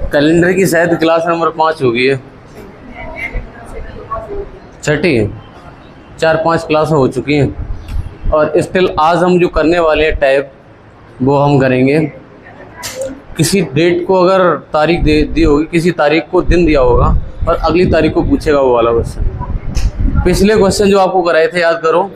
Calendar की शायद class number 5 होगी है, छठी 4-5 क्लास हो चुकी हैं। और स्टिल आज हम जो करने वाले हैं टाइप, वो हम करेंगे किसी डेट को, अगर तारीख दे दी होगी, किसी तारीख को दिन दिया होगा और अगली तारीख को पूछेगा वो वाला क्वेश्चन। पिछले क्वेश्चन जो आपको कराए थे याद करो,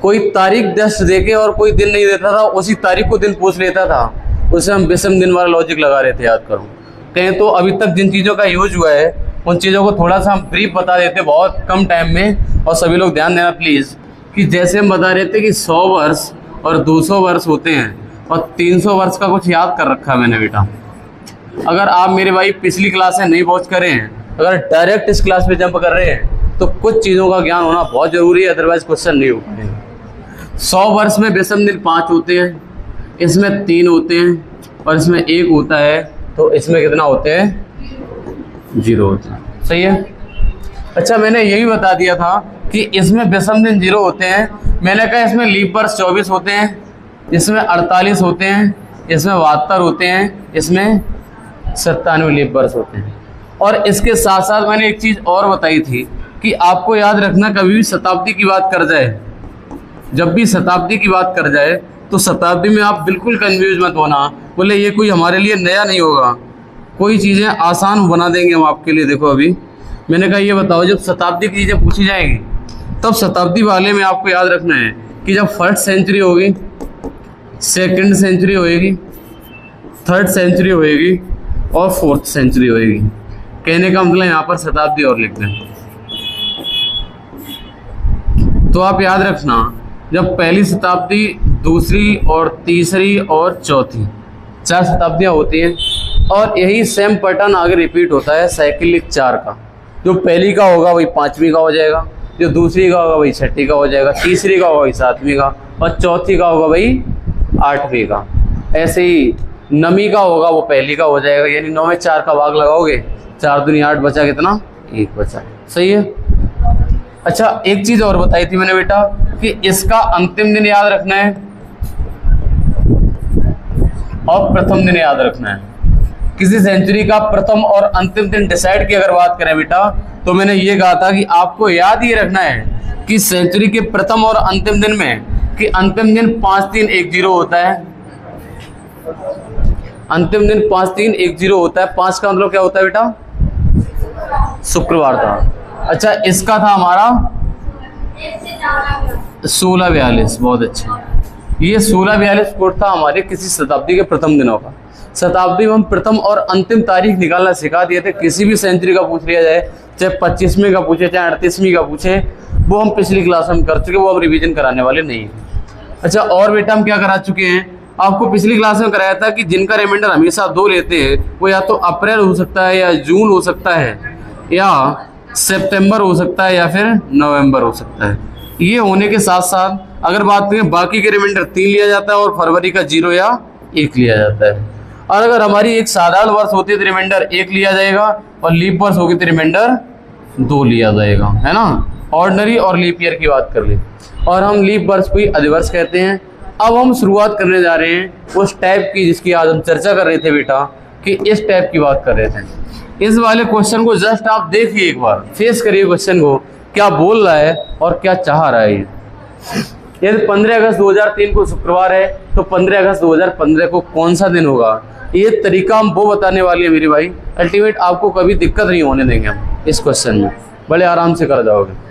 कोई तारीख जस्ट देके और कोई दिन नहीं देता था, उसी तारीख को दिन पूछ लेता था, उससे हम विषम दिन वाला लॉजिक लगा रहे थे, याद करो। कहें तो अभी तक जिन चीज़ों का यूज हुआ है उन चीज़ों को थोड़ा सा हम ब्रीफ बता देते बहुत कम टाइम में। और सभी लोग ध्यान देना प्लीज़ कि जैसे हम बता रहे थे कि 100 वर्ष और 200 वर्ष होते हैं और 300 वर्ष का कुछ याद कर रखा है मैंने बेटा। अगर आप मेरे भाई पिछली क्लास से नहीं पहुँच कर रहे हैं, अगर डायरेक्ट इस क्लास पे जंप कर रहे हैं, तो कुछ चीज़ों का ज्ञान होना बहुत ज़रूरी है, अदरवाइज क्वेश्चन नहीं हो पाएगा। 100 वर्ष में विषम दिन 5 होते हैं, इसमें 3 होते हैं और इसमें 1 होता है, तो इसमें कितना होते हैं? 0 होते हैं। सही है। अच्छा, मैंने यही बता दिया था कि इसमें विषम दिन 0 होते हैं। मैंने कहा इसमें लीप वर्ष 24 होते हैं, इसमें 48 होते हैं, इसमें 72 होते हैं, इसमें 97 लीप वर्ष होते हैं। और इसके साथ साथ मैंने एक चीज़ और बताई थी कि आपको याद रखना, कभी भी शताब्दी की बात कर जाए, जब भी शताब्दी की बात कर जाए तो शताब्दी में आप बिल्कुल कंफ्यूज मत होना, बोले ये कोई हमारे लिए नया नहीं होगा, कोई चीज़ें आसान बना देंगे हम आपके लिए। देखो अभी मैंने कहा ये बताओ, जब शताब्दी की चीज़ें पूछी जाएंगी तब शताब्दी वाले में आपको याद रखना है कि जब 1st सेंचुरी होगी, 2nd सेंचुरी होएगी, 3rd सेंचुरी होएगी और 4th सेंचुरी होएगी। कहने का मतलब यहाँ पर शताब्दी और लिख दें। तो आप याद रखना, जब पहली शताब्दी, दूसरी और तीसरी और चौथी, 4 शताब्दियाँ होती हैं और यही सेम पैटर्न आगे रिपीट होता है साइक्लिक 4 का। जो पहली का होगा वही 5वीं का हो जाएगा, जो दूसरी का होगा वही 6ठी का हो जाएगा, तीसरी का होगा वही 7वीं का और चौथी का होगा वही 8वीं का। ऐसे ही 9वीं का होगा वो पहली का हो जाएगा, यानी 9 में 4 का भाग लगाओगे, 4 दूनी 8 बचा कितना? 1 बचा। सही है। अच्छा, एक चीज़ और बताई थी मैंने बेटा कि इसका अंतिम दिन याद रखना है और प्रथम दिन याद रखना है। किसी सेंचुरी का प्रथम और अंतिम दिन डिसाइड की अगर बात करें बेटा, तो मैंने ये कहा था कि आपको याद ही रखना है कि सेंचुरी के प्रथम और अंतिम दिन में कि अंतिम दिन 5-3-1-0 होता है। अंतिम दिन 5-3-1-0 होता है। 5 का मतलब क्या होता है बेटा? शुक्रवार था। अच्छा, इसका था हमारा 1642। बहुत अच्छा, ये 1642 कोड था हमारे किसी शताब्दी के प्रथम दिनों का। शताब्दी में हम प्रथम और अंतिम तारीख निकालना सिखा दिए थे। किसी भी सेंचुरी का पूछ लिया जाए, चाहे 25वीं का पूछे चाहे 38वीं का पूछे, वो हम पिछली क्लास में कर चुके, वो हम रिवीजन कराने वाले नहीं हैं। अच्छा, और बेटा हम क्या करा चुके हैं, आपको पिछली क्लास में कराया था कि जिनका रिमाइंडर हमेशा 2 लेते हैं वो या तो अप्रैल हो सकता है या जून हो सकता है या सितंबर हो सकता है या फिर नवंबर हो सकता है। ये होने के साथ साथ अगर बात करें बाकी के रिमाइंडर 3 लिया जाता है और फरवरी का 0 या 1 लिया जाता है। और अगर हमारी एक साधारण वर्ष होती है तो रिमाइंडर 1 लिया जाएगा और लीप वर्ष होगी तो रिमाइंडर 2 लिया जाएगा, है ना। ऑर्डिनरी और लीप ईयर की बात कर ले, और हम लीप वर्ष को ही अधिवर्ष कहते हैं। अब हम शुरुआत करने जा रहे हैं उस टाइप की जिसकी आज हम चर्चा कर रहे थे बेटा, कि इस टाइप की बात कर रहे थे। इस वाले क्वेश्चन को जस्ट आप देखिए, एक बार फेस करिए क्वेश्चन को, क्या बोल रहा है और क्या चाह रहा है। यदि 15 अगस्त 2003 को शुक्रवार है तो 15 अगस्त 2015 को कौन सा दिन होगा, ये तरीका हम वो बताने वाली है मेरे भाई। अल्टीमेट आपको कभी दिक्कत नहीं होने देंगे हम इस क्वेश्चन में, बड़े आराम से कर जाओगे।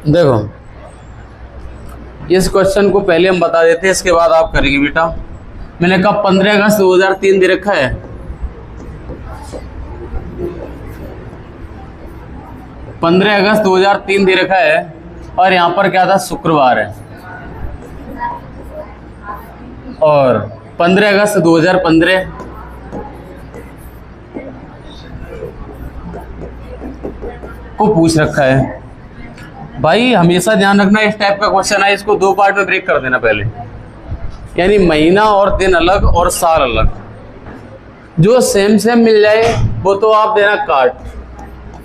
देखो, इस क्वेश्चन को पहले हम बता देते हैं, इसके बाद आप करेंगे बेटा। मैंने कहा 15 अगस्त 2003 दे रखा है, 15 अगस्त 2003 दे रखा है और यहाँ पर क्या था, शुक्रवार है। और 15 अगस्त 2015 को पूछ रखा है। भाई हमेशा ध्यान रखना, इस टाइप का क्वेश्चन है इसको 2 पार्ट में ब्रेक कर देना पहले, यानी महीना और दिन अलग और साल अलग। जो सेम मिल जाए वो तो आप देना काट,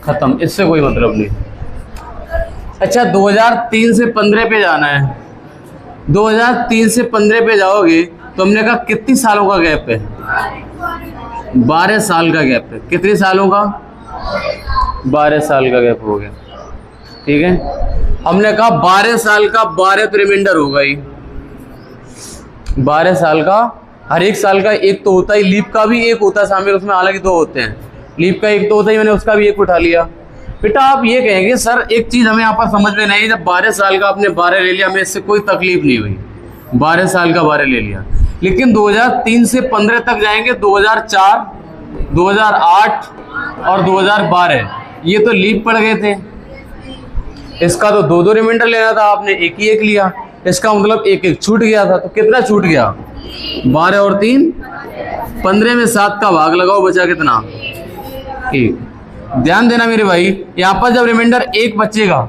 खत्म, इससे कोई मतलब नहीं। अच्छा 2003 से 15 पे जाना है। 2003 से 15 पे जाओगे तो हमने कहा कितनी सालों का गैप है? 12 साल का गैप है। कितने सालों का? 12 साल का गैप हो गया। ठीक है, हमने कहा 12 साल का 12 तो रिमाइंडर होगा ही। 12 साल का हर एक साल का एक तो होता ही, लीप का भी एक होता है शामिल उसमें, हालांकि 2 होते हैं। लीप का एक तो होता ही, मैंने उसका भी एक उठा लिया। बेटा आप ये कहेंगे सर एक चीज़ हमें यहाँ पर समझ में नहीं, जब 12 साल का आपने 12 ले लिया, हमें इससे कोई तकलीफ नहीं हुई, 12 साल का 12 ले लिया, लेकिन 2003 से 15 तक जाएंगे, 2004, 2008 और 2012 ये तो लीप पड़ गए थे। इसका तो 2-2 रिमाइंडर लेना था, आपने एक ही एक लिया, इसका मतलब एक एक छूट गया था। तो कितना छूट गया? 12 और 3 15 में 7 का भाग लगाओ, बचा कितना? 1। ध्यान देना मेरे भाई, यहाँ पर जब रिमाइंडर 1 बचेगा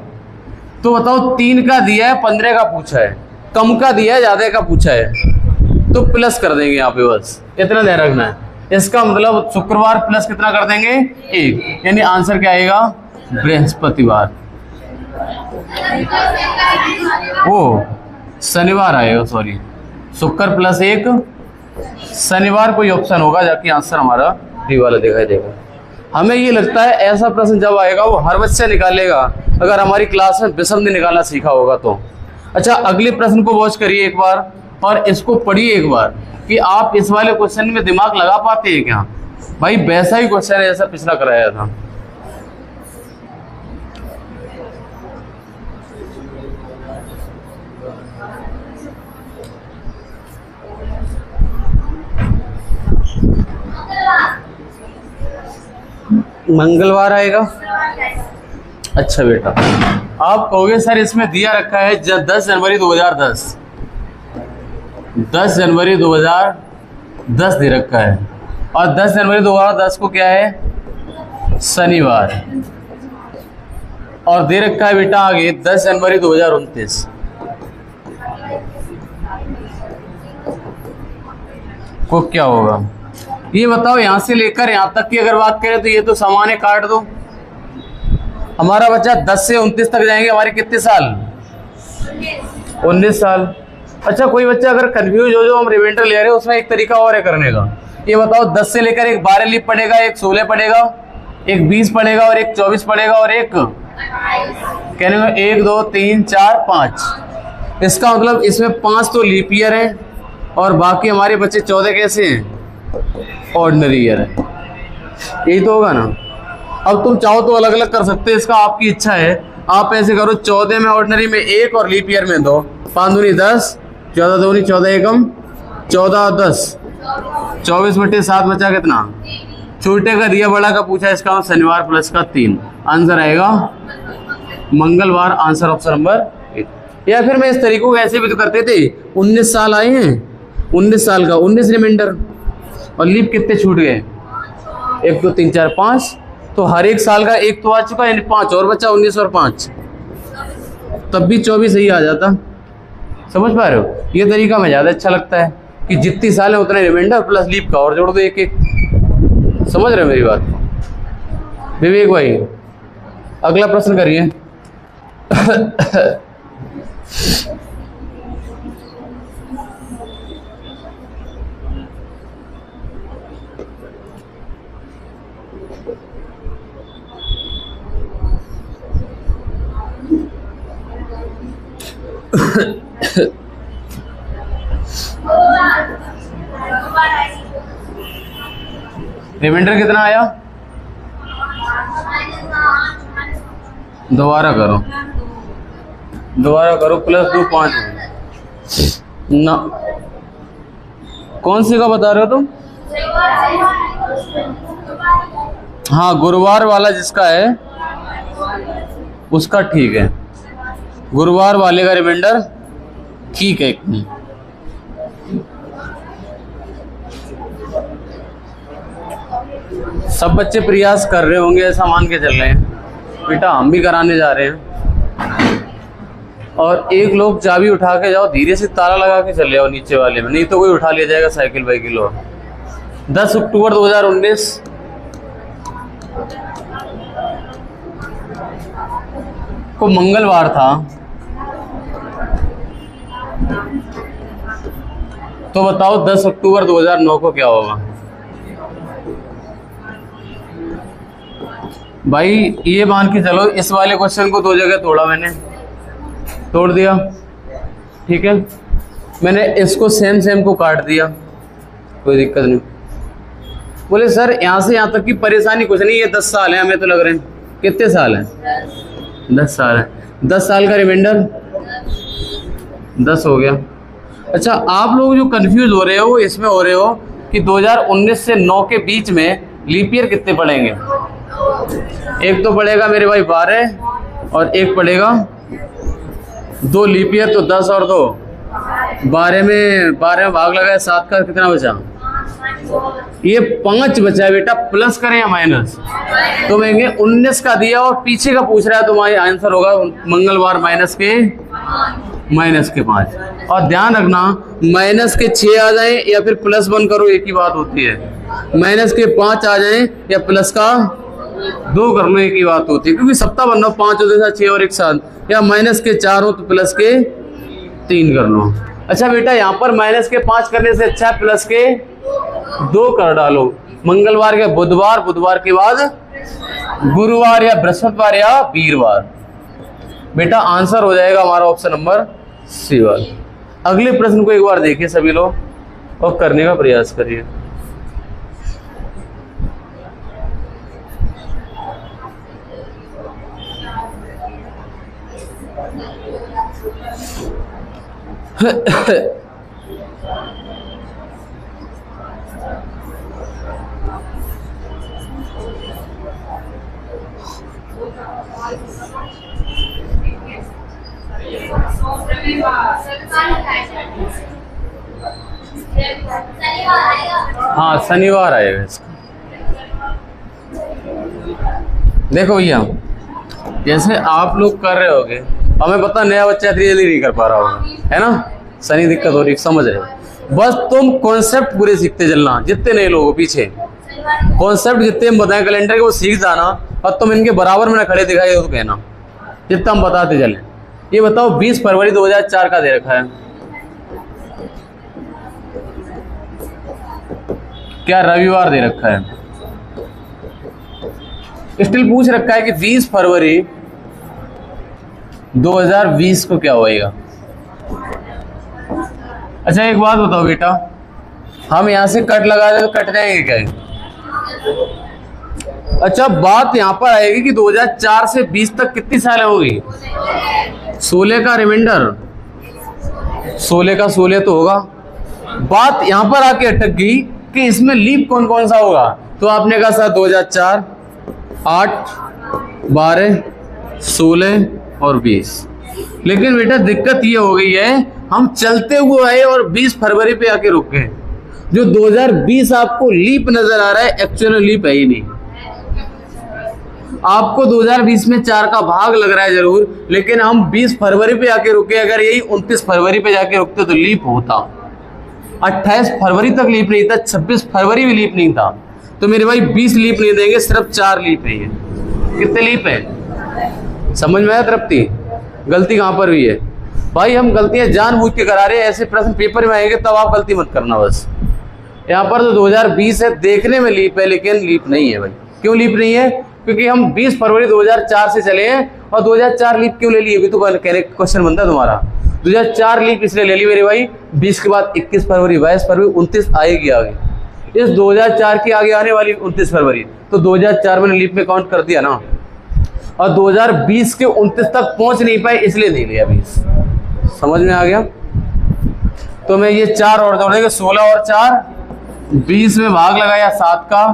तो बताओ 3 का दिया है, 15 का पूछा है, कम का दिया है, ज्यादा का पूछा है, तो प्लस कर देंगे यहाँ पे, बस इतना ध्यान रखना है। इसका मतलब शुक्रवार प्लस कितना कर देंगे? 1, यानी आंसर क्या आएगा? बृहस्पतिवार। ओ शनिवार आएगा, सॉरी, शुक्र प्लस 1 शनिवार कोई ऑप्शन होगा, जाके आंसर हमारा डी वाला दिखाई देगा। हमें ये लगता है ऐसा प्रश्न जब आएगा वो हर बच्चा निकालेगा, अगर हमारी क्लास में विषम ने निकालना सीखा होगा तो। अच्छा अगले प्रश्न को वॉच करिए एक बार और इसको पढ़िए एक बार कि आप इस वाले क्वेश्चन में दिमाग लगा पाते हैं क्या? भाई वैसा ही क्वेश्चन है जैसा पिछला कराया था। मंगलवार आएगा। अच्छा बेटा आप कहोगे सर इसमें दिया रखा है 10 जनवरी 2010, 10 जनवरी 2010 दे रखा है, और 10 जनवरी 2010 को क्या है? शनिवार, और दे रखा है बेटा आगे 10 जनवरी 2029। को क्या होगा ये बताओ? यहां से लेकर यहां तक की अगर बात करें तो ये तो सामान्य काट दो, हमारा बच्चा 10 से 29 तक जाएंगे, हमारे कितने साल? 19 साल। अच्छा कोई बच्चा अगर कंफ्यूज हो, जो हम रिमाइंडर ले रहे हैं उसमें एक तरीका और है करने का। ये बताओ 10 से लेकर एक 12 लीप पड़ेगा, एक 16 पड़ेगा, एक 20 पड़ेगा और एक 24 पड़ेगा और एक कहने में 1 2 3 4 5। इसका मतलब इसमें 5 तो लीप ईयर है और बाकी हमारे बच्चे 14 कैसे हैं? ऑर्डिनरी ईयर है। यही तो होगा ना। अब तुम चाहो तो अलग अलग कर सकते हो, इसका आपकी इच्छा है। आप ऐसे करो 14 में ऑर्डिनरी में 1 और लीप ईयर में 2, 5 दूनी 10, 14 दूनी 14 एकम 14 और 10 24/7 बचा कितना? छोटे का दिया बड़ा का पूछा, इसका शनिवार प्लस का 3, आंसर आएगा मंगलवार, आंसर ऑप्शन नंबर 1। या फिर मैं इस तरीकों को ऐसे भी तो करते थे, 19 साल आए हैं, 19 साल का 19 रिमाइंडर और लीप कितने छूट गए? 1 2 3 4 5, तो हर एक साल का एक तो आ चुका, यानी 5 और बचा, 19 और 5, तब भी 24 ही आ जाता। समझ पा रहे हो? ये तरीका मुझे ज़्यादा अच्छा लगता है कि जितनी साल है उतना रिमाइंडर प्लस लीप का और जोड़ दो एक एक। समझ रहे हो मेरी बात को? विवेक भाई अगला प्रश्न करिए। रिमाइंडर कितना आया? दोबारा करो, दोबारा करो, प्लस 2 5 ना। कौन सी का बता रहे हो तुम? हाँ गुरुवार वाला जिसका है उसका ठीक है, गुरुवार वाले का रिमाइंडर ठीक है। सब बच्चे प्रयास कर रहे होंगे, ऐसा मान के चल रहे हैं बेटा, हम भी कराने जा रहे हैं। और एक लोग चाबी उठा के जाओ, धीरे से ताला लगा के चले जाओ नीचे वाले में, नहीं तो कोई उठा लिया जाएगा साइकिल वाइकिल। और 10 अक्टूबर 2019 को मंगलवार था, तो बताओ 10 अक्टूबर 2009 को क्या होगा? भाई ये मान के चलो, इस वाले क्वेश्चन को 2 जगह तोड़ा मैंने, तोड़ दिया, ठीक है। मैंने इसको सेम को काट दिया, कोई दिक्कत नहीं। बोले सर यहाँ से यहाँ तक की परेशानी कुछ नहीं, ये 10 साल है, हमें तो लग रहे हैं। कितने साल हैं? 10 साल है। 10 साल का रिमाइंडर 10 हो गया। अच्छा, आप लोग जो कंफ्यूज हो रहे हो वो इसमें हो रहे हो कि 2019 से 9 के बीच में लीप ईयर कितने पड़ेंगे। एक तो पड़ेगा मेरे भाई 12 और एक पड़ेगा 2 लीप ईयर, तो 10 और 2 12 में भाग लगाया, 7 का कितना बचा? ये 5 बचा है बेटा। प्लस करें या माइनस? तो मैंने 19 का दिया और पीछे का पूछ रहा है, तुम्हारा आंसर होगा मंगलवार माइनस के 5। और ध्यान रखना, माइनस के 6 आ जाए या फिर प्लस 1 करो, एक ही बात होती है। माइनस के 5 आ जाए या प्लस का 2 कर लो, एक ही बात होती है। क्योंकि सप्ताह बनना 5 होते साथ 6 और एक साथ, या माइनस के 4 हो तो प्लस के 3 कर लो। अच्छा बेटा, यहाँ पर माइनस के 5 करने से अच्छा प्लस के 2 कर डालो। मंगलवार के बुधवार, बुधवार के बाद गुरुवार या बृहस्पतिवार या वीरवार। बेटा आंसर हो जाएगा हमारा ऑप्शन नंबर सी वाला। अगले प्रश्न को एक बार देखिए सभी लोग और करने का प्रयास करिए। हाँ, शनिवार आएगा इसका। देखो भैया, जैसे आप लोग कर रहे होगे, हमें पता नया बच्चा इतनी जल्दी नहीं कर पा रहा होगा, है ना, शनि दिक्कत हो रही, समझ रहे हो। बस तुम कॉन्सेप्ट पूरे सीखते चलना। जितने नए लोगों पीछे कॉन्सेप्ट जितने हम बताएं कैलेंडर के, वो सीख जाना। और तुम इनके बराबर में ना खड़े दिखाई दो तो कहना, जितना हम बताते चले। ये बताओ 20 फरवरी 2004 का दे रखा है, क्या रविवार दे रखा है? स्टिल पूछ रखा है कि 20 फरवरी 2020 को क्या होएगा। अच्छा एक बात बताओ बेटा, हम यहां से कट लगा दे तो कट जाएंगे क्या? अच्छा, बात यहां पर आएगी कि 2004 से 20 तक कितनी साल होगी? 16 का रिमाइंडर, 16 का 16 तो होगा। बात यहां पर आके अटक गई कि इसमें लीप कौन कौन सा होगा। तो आपने कहा सर 2004, 8, 12, 16 और 20। लेकिन बेटा दिक्कत ये हो गई है, हम चलते हुए आए और 20 फरवरी पे आके रुक गए। जो 2020 आपको लीप नजर आ रहा है, एक्चुअल लीप है ही नहीं। आपको 2020 में 4 का भाग लग रहा है जरूर, लेकिन हम 20 फरवरी पे आके रुके। अगर यही 29 फरवरी पे जाके रुकते तो लीप होता। 28 फरवरी तक लीप नहीं था, 26 फरवरी भी लीप नहीं था। तो मेरे भाई 20 लीप नहीं देंगे, सिर्फ 4 लीप है। ये कितने लीप है? समझ में आया तृप्ति? गलती कहां पर हुई है भाई? हम गलतियां जानबूझ के करा रहे हैं। ऐसे प्रश्न पेपर में आएंगे तब आप गलती मत करना। बस यहाँ पर तो 2020 है, देखने में लीप है लेकिन लीप नहीं है भाई। क्यों लीप नहीं है? क्योंकि हम 20 फरवरी 2004 से चले हैं। और 2004 लीप क्यों ले ली? अभी तो कहने क्वेश्चन बनता है तुम्हारा। 2004 लीप इसलिए ले ली मेरे भाई, 20 के बाद 21 फरवरी, 22 फरवरी, 29 आएगी आगे। इस 2004 की आगे आने वाली 29 फरवरी, तो 2004 मैंने लीप में काउंट कर दिया ना। और 2020 के 29 तक पहुंच नहीं पाए इसलिए नहीं लिया 20। समझ में आ गया? तो मैं ये 4 और जोड़ेंगे, 16 और 4, 20 में भाग लगाया 7 का,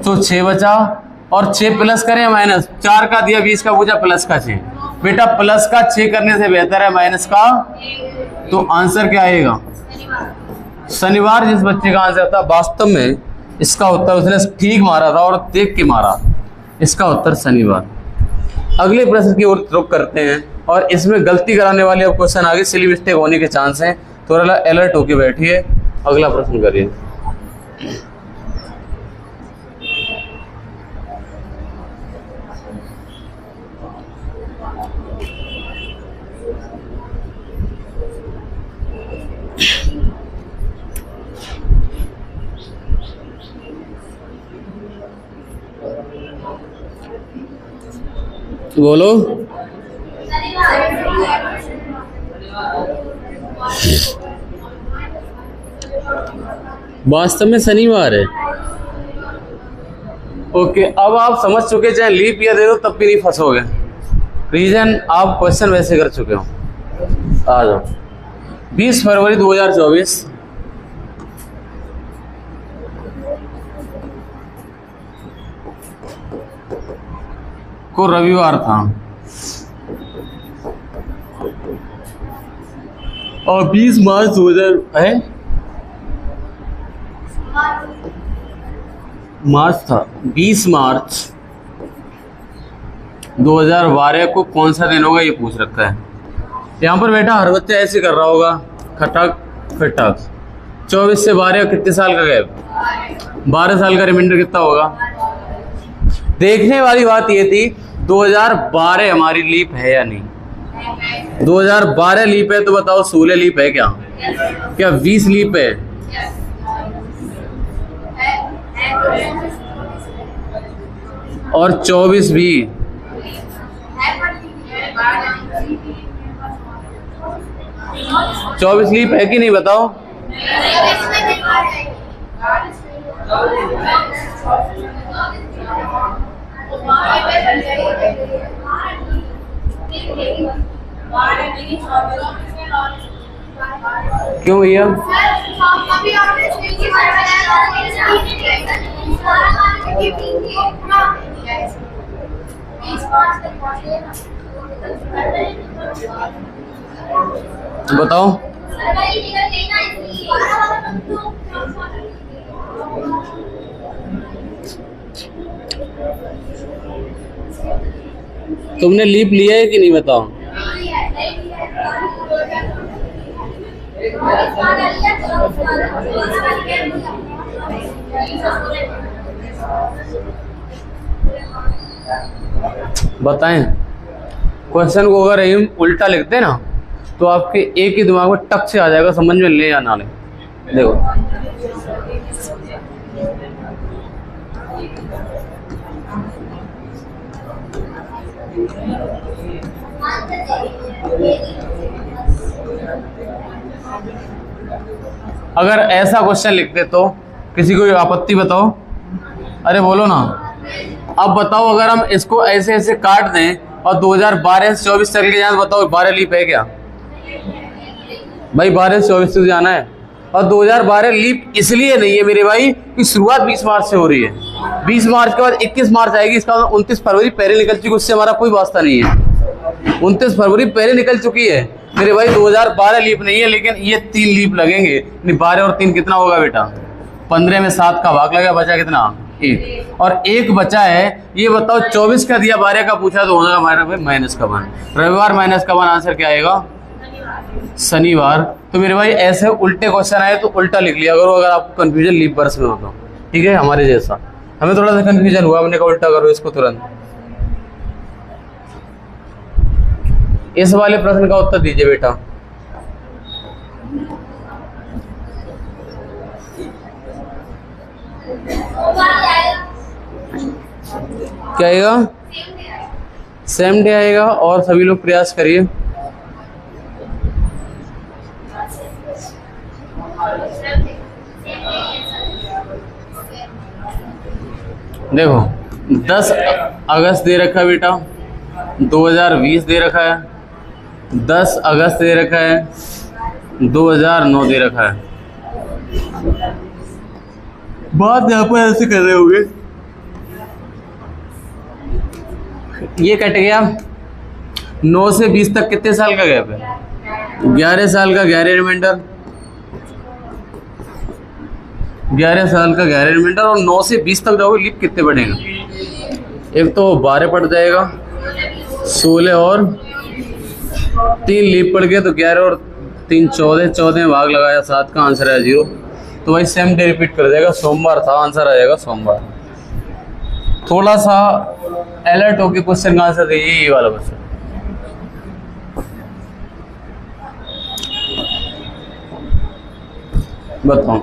तो 6 बचा। और 6 प्लस करें माइनस, 4 का दिया, 20 का पूछा, प्लस का 6। बेटा प्लस का 6 करने से बेहतर है माइनस का। तो आंसर क्या आएगा? शनिवार। जिस बच्चे का आंसर था, वास्तव में इसका उत्तर उसने ठीक मारा था और देख के मारा। इसका उत्तर शनिवार। अगले प्रश्न की ओर रुख करते हैं। और इसमें गलती कराने वाले अब क्वेश्चन आगे सिली मिस्टेक होने के चांस हैं, थोड़ा अलर्ट होके बैठिए। अगला प्रश्न करिए। बोलो। वास्तव में शनिवार है। ओके, अब आप समझ चुके, चाहे लीप ईयर दे दो तब भी नहीं फंसोगे। रीजन आप क्वेश्चन वैसे कर चुके हो। आ जाओ। 20 फरवरी 2024 को रविवार था और 20 मार्च 2000 है, मार्च था। 20 मार्च 2012 को कौन सा दिन होगा ये पूछ रखा है। यहाँ पर बेटा हर बच्चा ऐसे कर रहा होगा, खटक खटक। 24 से 12 कितने साल का गैप? 12 साल का रिमाइंडर कितना होगा? देखने वाली बात ये थी 2012 हमारी लीप है या नहीं। 2012 लीप है तो बताओ 16 लीप है क्या? क्या 20 लीप है? और 24 भी। 24 लीप है कि नहीं बताओ? क्यों भैया? बताओ। तुमने लीप लिया है कि नहीं बताओ? बताएं। क्वेश्चन को अगर हम उल्टा लिखते हैं ना तो आपके एक ही दिमाग में टक से आ जाएगा, समझ में ले या ना ले। देखो, अगर ऐसा क्वेश्चन लिखते तो किसी को आपत्ति बताओ? अरे बोलो ना। अब बताओ, अगर हम इसको ऐसे ऐसे काट दें और 2012 से 24 चल के जाए, बताओ 12 लीप है क्या? भाई 12 से 24 तक जाना है। और 2012 लीप इसलिए नहीं है मेरे भाई कि शुरुआत 20 मार्च से हो रही है। 20 मार्च के बाद 21 मार्च आएगी, इसका 29 फरवरी पहले निकल चुकी, उससे हमारा कोई वास्ता नहीं है। 29 फरवरी पहले निकल चुकी है मेरे भाई। 2012 लीप नहीं है, लेकिन ये 3 लीप लगेंगे। 12 और 3 कितना होगा बेटा? 15 में 7 का भाग लगा, बचा कितना? 1। और 1 बचा है। ये बताओ 24 का दिया, 12 का पूछा तो होगा हमारा भाई माइनस का 1। रविवार माइनस का 1, आंसर क्या आएगा? शनिवार। तो मेरे भाई ऐसे उल्टे क्वेश्चन आए तो उल्टा लिख लिया करो अगर आपको कंफ्यूजन लीप वर्ष में हो तो, ठीक है? हमारे जैसा हमें थोड़ा सा कंफ्यूजन हुआ, हमने कहा उल्टा करो इसको तुरंत। इस वाले प्रश्न का उत्तर दीजिए बेटा। क्या आएगा? सेम डे आएगा। और सभी लोग प्रयास करिए। देखो 10 अगस्त दे रखा है बेटा, 2020 दे रखा है, 10 अगस्त दे रखा है, 2009 दे रखा है। बात यहाँ पर ऐसे कर रहे होंगे, ये कट गया। 9 से 20 तक कितने साल का गैप है? 11 साल का 11 रिमाइंडर, 11 साल का 11 रिमाइंडर। और 9 से 20 तक जाओगे, लीप कितने बढ़ेगा? एक तो 12 पड़ जाएगा, 16 और 3 लीप पड़ गया तो 11 और 3 14, 14 में भाग लगाया 7 का, आंसर है 0। तो भाई सेम डे रिपीट कर देगा, सोमवार था, आंसर आ जाएगा सोमवार। थोड़ा सा अलर्ट होके क्वेश्चन का आंसर दीजिए, ये वाला क्वेश्चन। बताओ।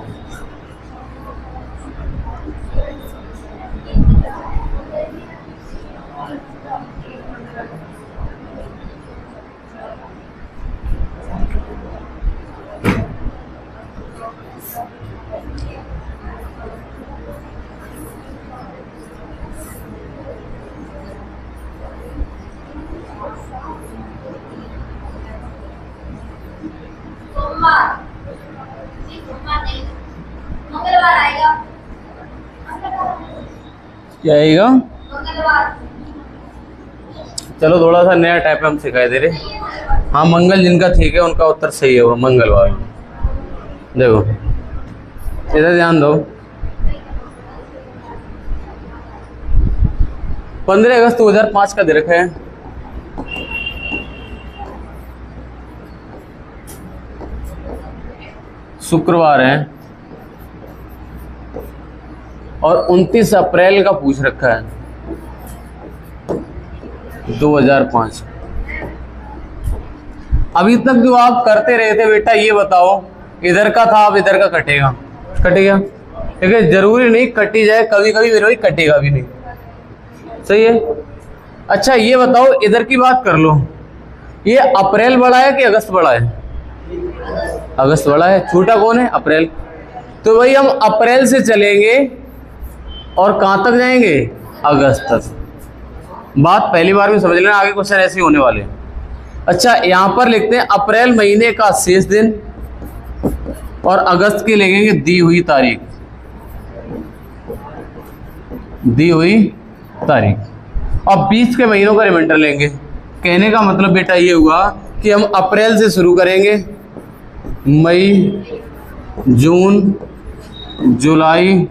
मंगलवार आएगा। क्या आएगा? चलो थोड़ा सा नया टाइप हम सिखाई दे रहे। हाँ मंगल जिनका ठीक है उनका उत्तर सही है, वो मंगलवार। देखो इधर ध्यान दो। 15 अगस्त 2005 का दे रखा है। शुक्रवार है और 29 अप्रैल का पूछ रखा है 2005। अभी तक जो आप करते रहे थे बेटा, ये बताओ इधर का था, अब इधर का कटेगा, कटेगा? ठीक है, जरूरी नहीं कटी जाए, कभी कभी मेरे भाई कटेगा भी नहीं। सही है। अच्छा ये बताओ, इधर की बात कर लो, ये अप्रैल बड़ा है कि अगस्त बड़ा है? अगस्त बड़ा है। छोटा कौन है? अप्रैल। तो भाई हम अप्रैल से चलेंगे और कहां तक जाएंगे? अगस्त तक। बात पहली बार में समझ लेना, आगे क्वेश्चन ऐसे ही होने वाले हैं। अच्छा यहां पर लिखते हैं अप्रैल महीने का शेष दिन और अगस्त की लिखेंगे दी हुई तारीख, दी हुई तारीख। अब 20 के महीनों का रिमाइंडर लेंगे। कहने का मतलब बेटा ये हुआ कि हम अप्रैल से शुरू करेंगे, मई, जून, जुलाई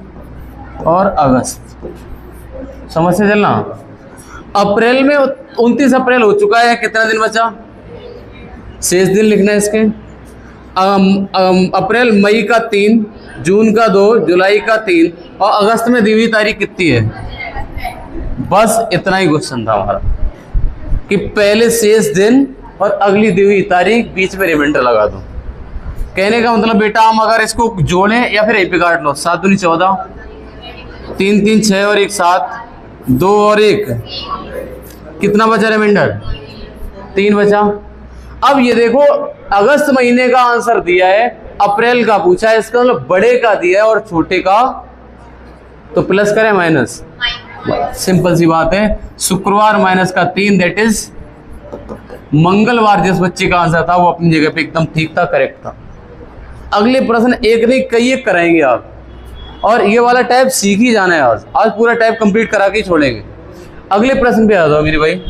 और अगस्त। समझ से चलना। अप्रैल में 29 अप्रैल हो चुका है, कितना दिन बचा? शेष दिन लिखना है इसके। अप्रैल मई का 3, जून का 2, जुलाई का 3 और अगस्त में दी हुई तारीख कितनी है? बस इतना ही क्वेश्चन था हमारा कि पहले शेष दिन और अगली दी हुई तारीख, बीच में रिमाइंडर लगा दो। कहने का मतलब बेटा हम अगर इसको जोड़ें या फिर यहीं पे काट लो, 7 दूनी 14, 3 3 6 और 1 7, 2 और 1, कितना बचा रिमाइंडर? 3 बचा। अब ये देखो अगस्त महीने का आंसर दिया है, अप्रैल का पूछा है, इसका मतलब बड़े का दिया है और छोटे का, तो प्लस करें माइनस? सिंपल सी बात है। शुक्रवार माइनस का 3 दैट इज मंगलवार। जिस बच्चे का आंसर था वो अपनी जगह पे एकदम ठीक था, करेक्ट था। अगले प्रश्न एक नहीं कई एक कराएंगे आप, और ये वाला टाइप सीख ही जाना है। आज पूरा टाइप कंप्लीट करा के ही छोड़ेंगे। अगले प्रश्न पे आ जाओ मेरे भाई।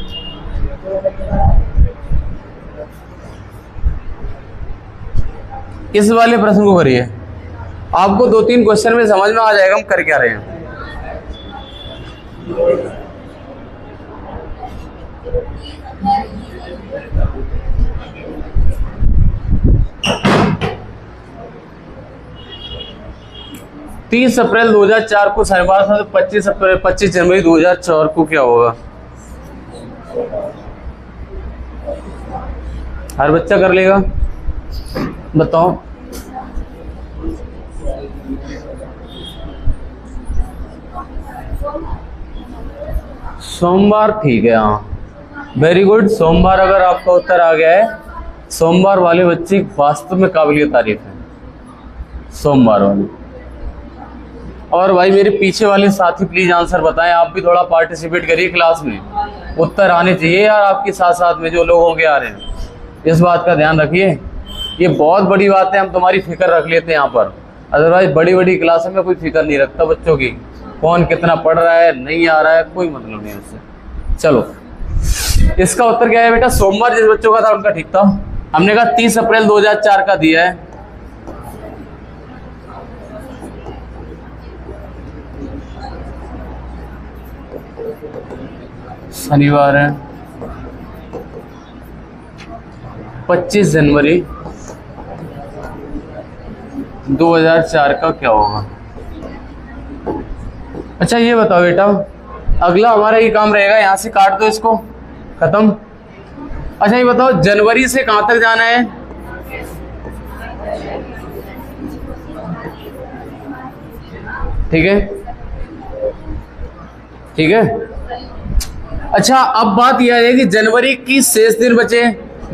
इस वाले प्रश्न को करिए, आपको 2-3 क्वेश्चन में समझ में आ जाएगा हम कर क्या रहे हैं। तीस अप्रैल 2004 को शनिवार था, तो 25 जनवरी 2004 को क्या होगा? हर बच्चा कर लेगा, बताओ। सोमवार, ठीक है, हाँ वेरी गुड। सोमवार अगर आपका उत्तर आ गया है, सोमवार वाले बच्चे वास्तव में काबिलियत तारीफ है, सोमवार वाले। और भाई मेरे पीछे वाले साथी प्लीज आंसर बताएं, आप भी थोड़ा पार्टिसिपेट करिए क्लास में, उत्तर आने चाहिए यार आपके साथ साथ में जो लोग होंगे आ रहे हैं। इस बात का ध्यान रखिए, ये बहुत बड़ी बात है, हम तुम्हारी फिक्र रख लेते हैं यहाँ पर। अदरवाइज बड़ी बड़ी क्लासों में कोई फिक्र नहीं रखता बच्चों की, कौन कितना पढ़ रहा है नहीं आ रहा है, कोई मतलब नहीं उससे। चलो इसका उत्तर क्या है बेटा? सोमवार जिस बच्चों का था उनका ठीक था। हमने कहा 30 अप्रैल 2004 का दिया है, शनिवार है। 25 जनवरी 2004 का क्या होगा? अच्छा ये बताओ बेटा, अगला हमारा ये काम रहेगा, यहां से काट दो इसको, खत्म। अच्छा ये बताओ जनवरी से कहां तक जाना है? ठीक है, ठीक है। अच्छा अब बात यह है कि जनवरी की शेष दिन बचे,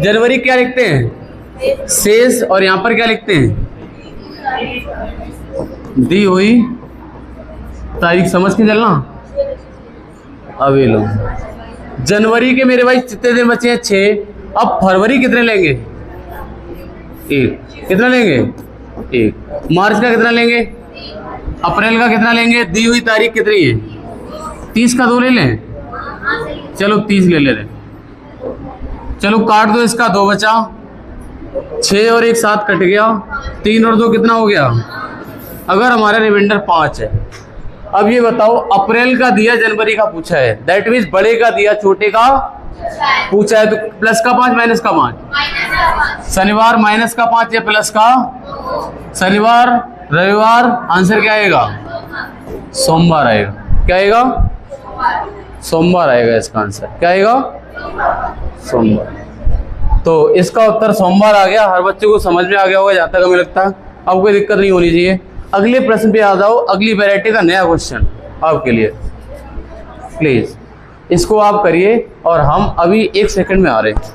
जनवरी क्या लिखते हैं? शेष, और यहां पर क्या लिखते हैं? दी हुई तारीख समझ के चलना। अब ये लो, जनवरी के मेरे भाई कितने दिन बचे हैं? 6। अब फरवरी कितने लेंगे? 1। कितना लेंगे? 1। मार्च का कितना लेंगे? अप्रैल का कितना लेंगे? दी हुई तारीख कितनी है? 30 का 2 ले लें। चलो 30 ले रहे। चलो काट दो, इसका 2 बचा। 6 और 1 7 कट गया। 3 और 2 कितना हो गया? अगर हमारा रिमाइंडर 5 है, अब ये बताओ अप्रैल का दिया जनवरी का पूछा है, दैट मीन्स बड़े का दिया छोटे का पूछा है, तो प्लस का 5 माइनस का 5। शनिवार माइनस का 5 या प्लस का? शनिवार रविवार, आंसर क्या आएगा? सोमवार आएगा। क्या आएगा? सोमवार आएगा इसका आंसर। क्या आएगा? सोमवार। तो इसका उत्तर सोमवार आ गया। हर बच्चे को समझ में आ गया होगा जहाँ तक हमें लगता है। अब कोई दिक्कत नहीं होनी चाहिए। अगले प्रश्न पे आ जाओ। अगली वैरायटी का नया क्वेश्चन आपके लिए, प्लीज इसको आप करिए और हम अभी 1 सेकंड में आ रहे हैं।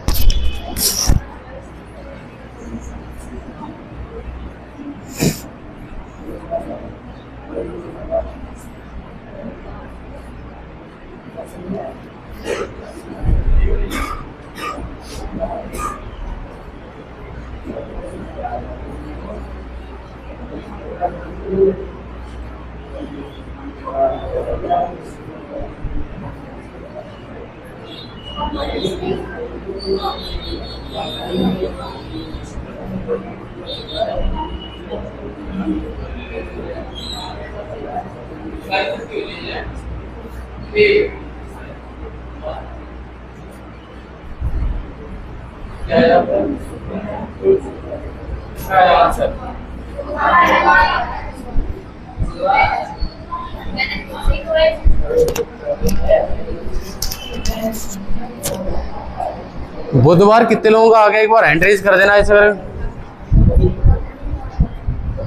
बुधवार कितने लोगों का आ गया? एक बार हैंड रेज कर देना ऐसे कर।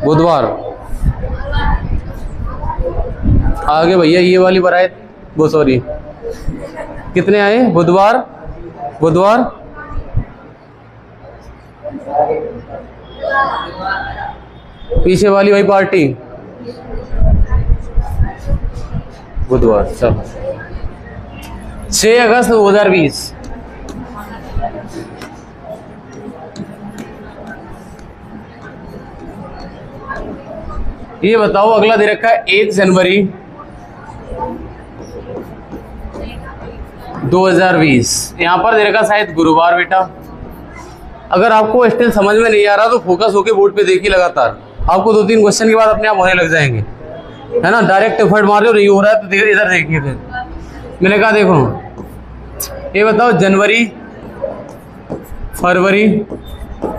बुधवार आगे भैया, ये वाली बराए वो सॉरी, कितने आए बुधवार? बुधवार पीछे वाली वही पार्टी बुधवार। चलो 6 अगस्त 2020। ये बताओ अगला दे रखा है 1 जनवरी 2020। यहाँ पर दे रखा शायद गुरुवार। बेटा अगर आपको स्टिल समझ में नहीं आ रहा तो फोकस होके बोर्ड पे देखिए लगातार। आपको 2-3 क्वेश्चन के बाद अपने आप होने लग जाएंगे, है ना। डायरेक्ट एफर्ट मार रहे हो, नहीं हो रहा है तो इधर देखिए। फिर मैंने कहा देखो, ये बताओ जनवरी, फरवरी,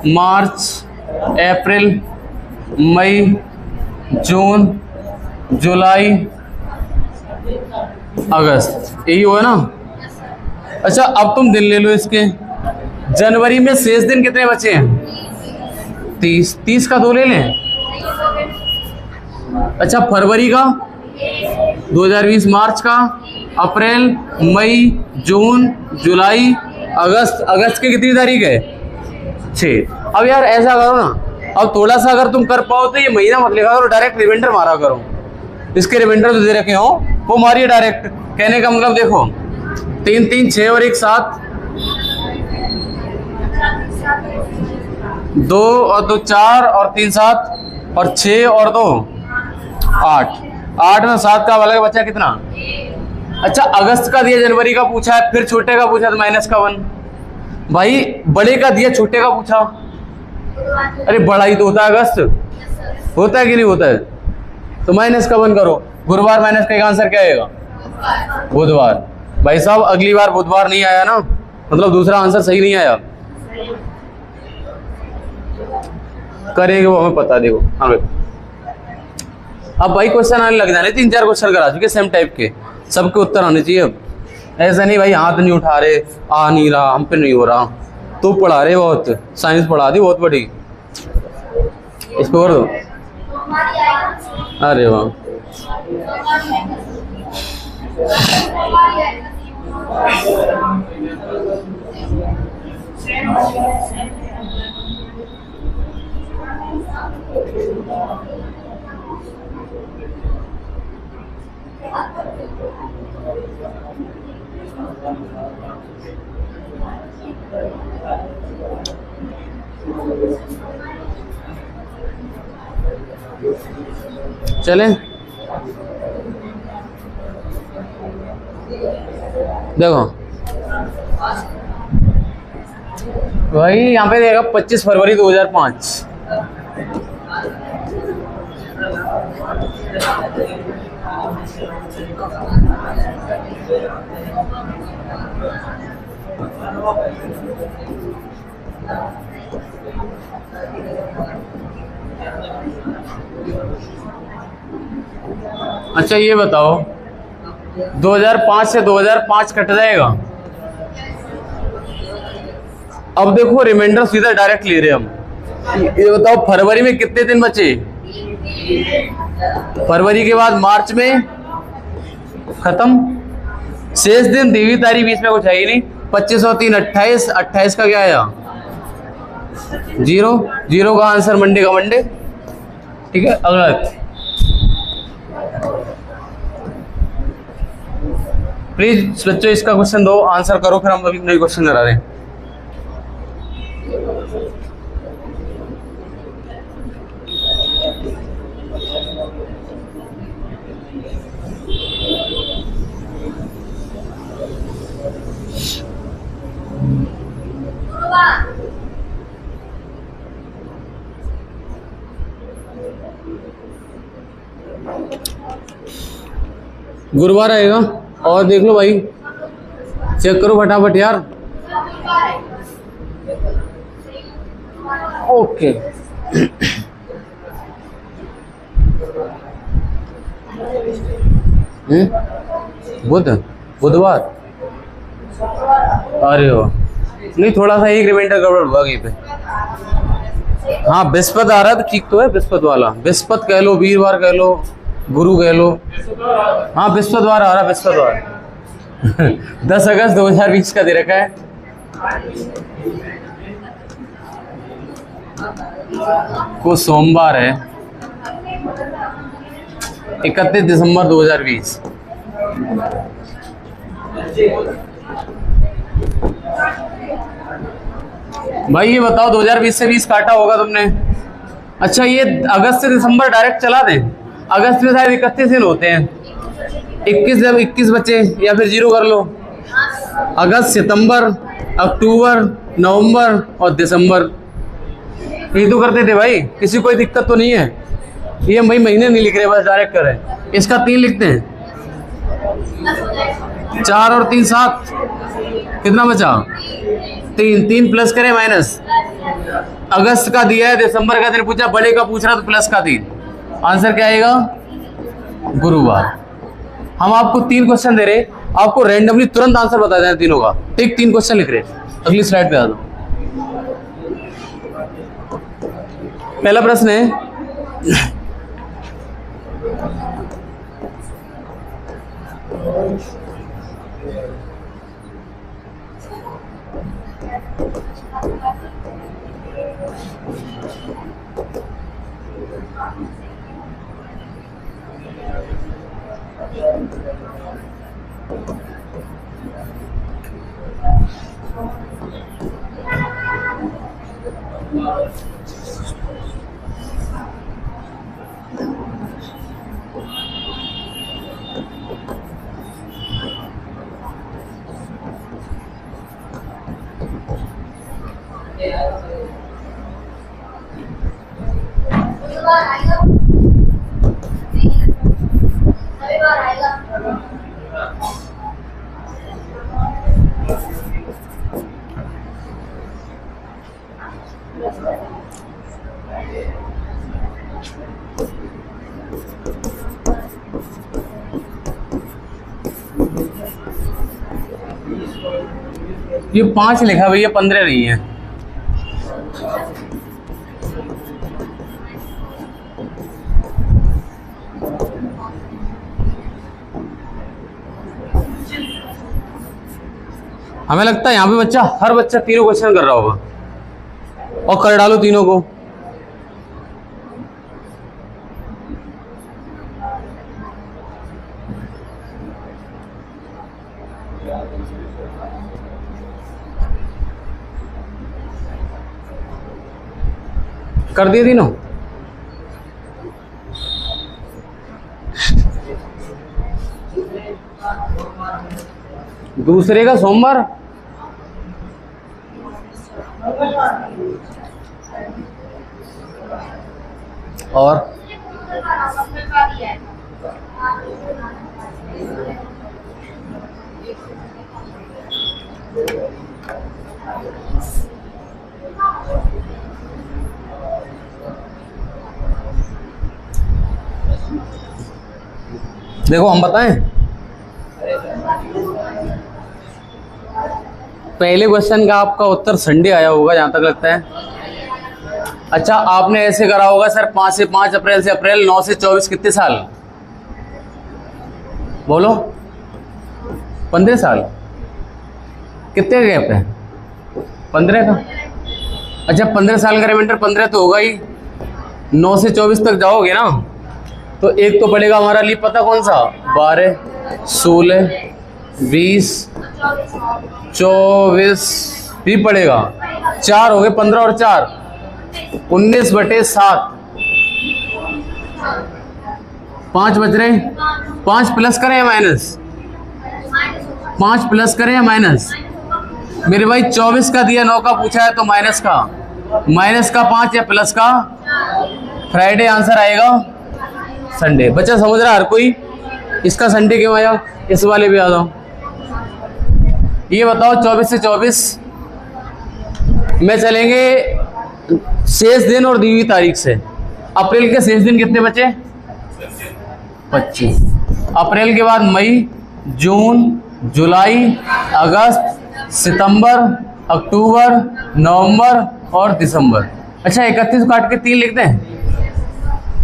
मार्च, अप्रैल, मई, जून, जुलाई, अगस्त, यही हुआ ना। अच्छा अब तुम दिन ले लो इसके। जनवरी में शेष दिन कितने बचे हैं? 30। 30 का 2 ले लें। अच्छा फरवरी का 2020, मार्च का, अप्रैल, मई, जून, जुलाई, अगस्त। अगस्त की कितनी तारीख है? 6। अब यार ऐसा करो ना, अब थोड़ा सा अगर तुम कर पाओ तो ये महीना मत लिखा करो, डायरेक्ट रिमाइंडर मारा करो। इसके रिमाइंडर तो दे रखे हो वो मारिए डायरेक्ट। कहने का मतलब देखो 3 3 6 और 1 7, 2 और 2 4 और 3 7 और 6 और 2 8। 8 में 7 का वाला बचा कितना? अच्छा अगस्त का दिया, जनवरी का पूछा है, फिर छोटे का पूछा तो माइनस का 1। भाई बड़े का दिया, छोटे का पूछा। अरे बड़ा ही तो होता है अगस्त, होता है कि नहीं होता है? तो माइनस का 1 करो। गुरुवार माइनस का आंसर क्या आएगा? बुधवार। भाई साहब अगली बार बुधवार नहीं आया ना, मतलब दूसरा आंसर सही नहीं आया, करेंगे वो हमें पता। देखो हमें अब भाई क्वेश्चन आने लग जाने, 3-4 क्वेश्चन करा चुके सेम टाइप के, सबके उत्तर आने चाहिए। अब ऐसा नहीं भाई हाथ नहीं उठा रहे, आ नहीं रहा, हम पे नहीं हो रहा, तो पढ़ा रहे बहुत, साइंस पढ़ा दी बहुत बड़ी, इसको कर दो। अरे वाह चलें, देखो भाई यहाँ पे देगा 25 फरवरी 2005। अच्छा ये बताओ 2005 से 2005 कट जाएगा। अब देखो रिमाइंडर सीधा डायरेक्ट ले रहे हम। ये बताओ फरवरी में कितने दिन बचे? फरवरी के बाद मार्च में खत्म, शेष दिन दी हुई तारीख बीच में कुछ है ही नहीं। 25 और 3 28, 28 का क्या आया? 0, 0 का आंसर मंडे का मंडे। ठीक है, अगला प्लीज बच्चों इसका क्वेश्चन दो, आंसर करो, फिर हम अभी नई क्वेश्चन करा रहे हैं। गुरुवार आएगा और देख लो भाई, चेक करो फटाफट यार। ओके बुधवार, अरे हो नहीं, थोड़ा सा एक रिमाइंडर गड़बड़ हुआ कहीं पे। हाँ बृहस्पति आ रहा है तो ठीक तो है, बृहस्पति वाला, बृहस्पति कह लो, वीरवार कह लो, गुरु कह लो। हाँ बृहस्पतिवार आ रहा है, बृहस्पतिवार 10 अगस्त 2020 का दे रखा है। को सोमवार है 31 दिसंबर 2020। भाई ये बताओ 2020 से 20 काटा होगा तुमने। अच्छा ये अगस्त से दिसंबर डायरेक्ट चला दें, अगस्त में शायद 31 दिन होते हैं, 21 जब 21 बचे या फिर 0 कर लो। अगस्त, सितंबर, अक्टूबर, नवंबर और दिसंबर, ये तो करते थे भाई, किसी कोई दिक्कत तो नहीं है। ये भाई महीने नहीं लिख रहे, बस डायरेक्ट करें। इसका 3 लिखते हैं, 4 और 3 7, कितना बचा? 3, 3 प्लस करें माइनस। अगस्त का दिया है, दिसंबर का दिन पूछा, बड़े का पूछ रहा तो प्लस का 3, आंसर क्या आएगा? गुरुवार। हम आपको 3 क्वेश्चन दे रहे, आपको रैंडमली तुरंत आंसर बता देना तीनों का। ठीक 3 क्वेश्चन लिख रहे, अगली स्लाइड पे आ दो। पहला प्रश्न है ये 5 लिखा भैया, 15 नहीं है। हमें लगता है यहाँ पे बच्चा, हर बच्चा तीनों क्वेश्चन कर रहा होगा, और कर डालो तीनों को। कर दिए तीनों? दूसरे का सोमवार, और देखो हम बताएं, पहले क्वेश्चन का आपका उत्तर संडे आया होगा जहां तक लगता है। अच्छा, आपने ऐसे करा होगा सर 5 से 5, अप्रैल से अप्रैल, 9 से 24 कितने साल? बोलो 15 साल। कितने का गैप है? 15 का। अच्छा 15 साल का रिमाइंडर 15 तो होगा ही, 9 से 24 तक जाओगे ना तो एक तो पड़ेगा हमारा लीप पता कौन सा, 12, 16, 20, 24 भी पड़ेगा, 4 हो गए, 15 और 4 19/7, 5 बच रहे। 5 प्लस करें या माइनस? 5 प्लस करें या माइनस? मेरे भाई 24 का दिया, 9 का पूछा है तो माइनस का 5 या प्लस का? फ्राइडे आंसर आएगा संडे। बच्चा समझ रहा हर कोई? इसका संडे क्यों आया? इस वाले भी आ जाओ। ये बताओ 24 से 24 में चलेंगे शेष दिन और दी हुई तारीख से। अप्रैल के शेष दिन कितने बचे? 25। अप्रैल के बाद मई, जून, जुलाई, अगस्त, सितंबर, अक्टूबर, नवंबर और दिसंबर। अच्छा 31 काट के 3 लिखते हैं?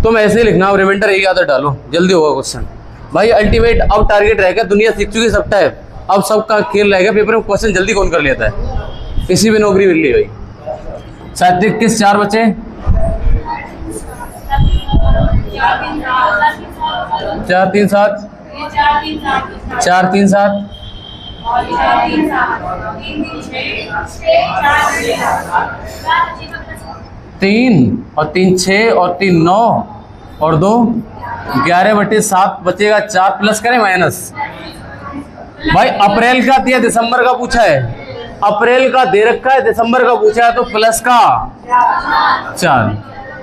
तुम ऐसे ही लिखना, रिमाइंडर एक आदत डालो, जल्दी होगा क्वेश्चन। भाई अल्टीमेट अब टारगेट रहेगा, दुनिया सीख चुकी सब टाइप, अब सबका खेल रहेगा पेपर में क्वेश्चन जल्दी कौन कर लेता है, किसी भी नौकरी मिल रही भाई। 7 21 4 बचे, 4 3 7, 4 3 7, 3 और 3 6 और 3 9 और 2 11/7 बचेगा। 4 प्लस करें माइनस? भाई अप्रैल का दिया, दिसंबर का पूछा है, अप्रैल का दे रखा है, दिसंबर का पूछा है तो प्लस का 4।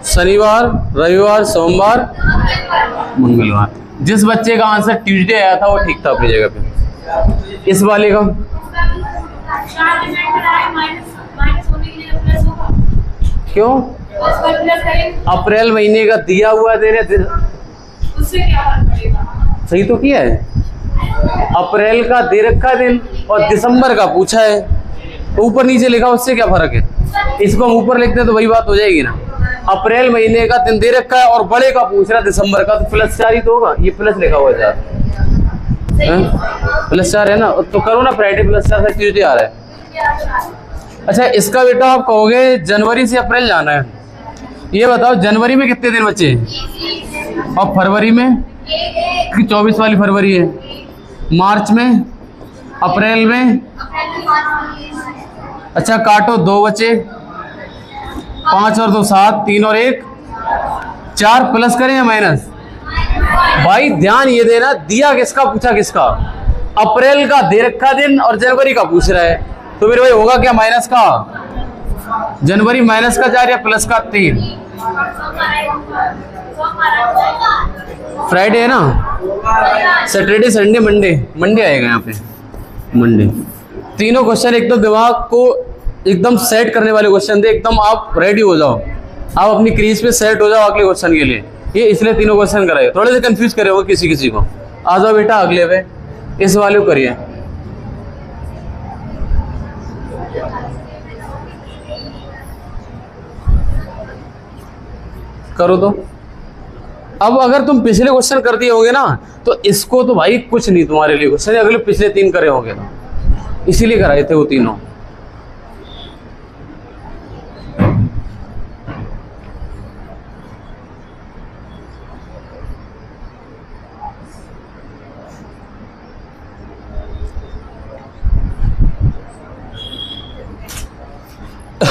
शनिवार, रविवार, सोमवार, मंगलवार। जिस बच्चे का आंसर ट्यूसडे आया था वो ठीक था अपनी जगह पे। इस वाले का क्यों? अप्रैल महीने का दिया हुआ दे रहे, उससे क्या फर्क पड़ेगा? सही तो किया है, अप्रैल का दे रखा दिन और दिसंबर का पूछा है, ऊपर नीचे लिखा, उससे क्या फर्क है? इसको हम ऊपर लिखते हैं तो वही बात हो जाएगी ना। अप्रैल महीने का दिन दे रखा है और बड़े का पूछ रहा है दिसंबर का, तो +4 ही तो होगा। ये प्लस लिखा हुआ है 4, +4 है ना, तो करो ना फ्राइडे +4 से ट्यूसडे आ रहा है। अच्छा इसका बेटा आप कहोगे जनवरी से अप्रैल जाना है, ये बताओ जनवरी में कितने दिन बचे और फरवरी में? 24 वाली फरवरी है, मार्च में, अप्रैल में? अच्छा काटो, 2 बचे, 5 और 2 7, 3 और 1 4 प्लस करें या माइनस? भाई ध्यान ये देना, दिया किसका पूछा किसका? अप्रैल का दे रखा दिन और जनवरी का पूछ रहा है, तो मेरे भाई होगा क्या माइनस का? जनवरी माइनस का 4 या प्लस का 3? फ्राइडे है ना, सैटरडे संडे मंडे आएगा यहाँ पे, मंडे। तीनों क्वेश्चन एकदम दिमाग को एकदम सेट करने वाले क्वेश्चन थे, एकदम आप रेडी हो जाओ, आप अपनी क्रीज पे सेट हो जाओ अगले क्वेश्चन के लिए। ये इसलिए तीनों क्वेश्चन कराए, थोड़े से कंफ्यूज करे होगा किसी को। आ जाओ बेटा अगले पे, इस वाले को करिए। करो तो। अब अगर तुम पिछले क्वेश्चन कर दिए होगे ना तो इसको तो भाई कुछ नहीं तुम्हारे लिए क्वेश्चन, अगले पिछले 3 करे होंगे ना, इसीलिए कराए थे वो तीनों।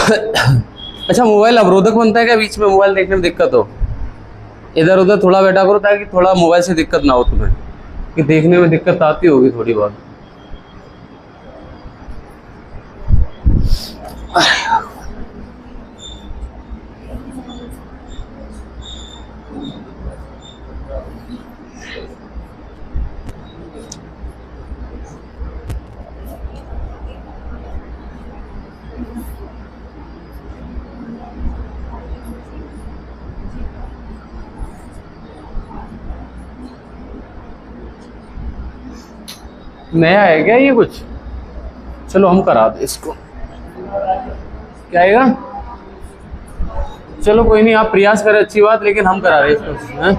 अच्छा, मोबाइल अवरोधक बनता है क्या? बीच में मोबाइल देखने में दिक्कत हो, इधर उधर थोड़ा बैठा करो ताकि थोड़ा मोबाइल से दिक्कत ना हो तुम्हें, कि देखने में दिक्कत आती होगी थोड़ी बहुत। नया है क्या ये कुछ? चलो हम करा दे इसको, क्या आएगा? चलो कोई नहीं, आप प्रयास करें, अच्छी बात, लेकिन हम करा रहे इसको। हैं?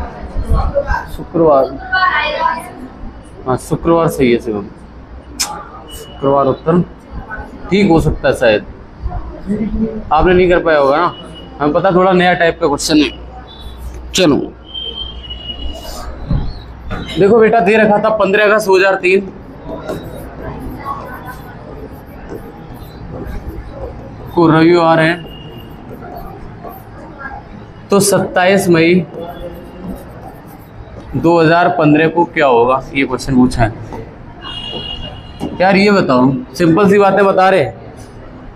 शुक्रवार, हाँ शुक्रवार सही है शिवम, शुक्रवार उत्तर ठीक हो सकता है शायद, आपने नहीं कर पाया होगा ना, हमें पता थोड़ा नया टाइप का क्वेश्चन है। चलो देखो बेटा, दे रखा था 15 अगस्त 2003 को रविवार है, तो 27 मई 2015 को क्या होगा, ये क्वेश्चन पूछा है यार। ये बताओ, सिंपल सी बातें बता रहे।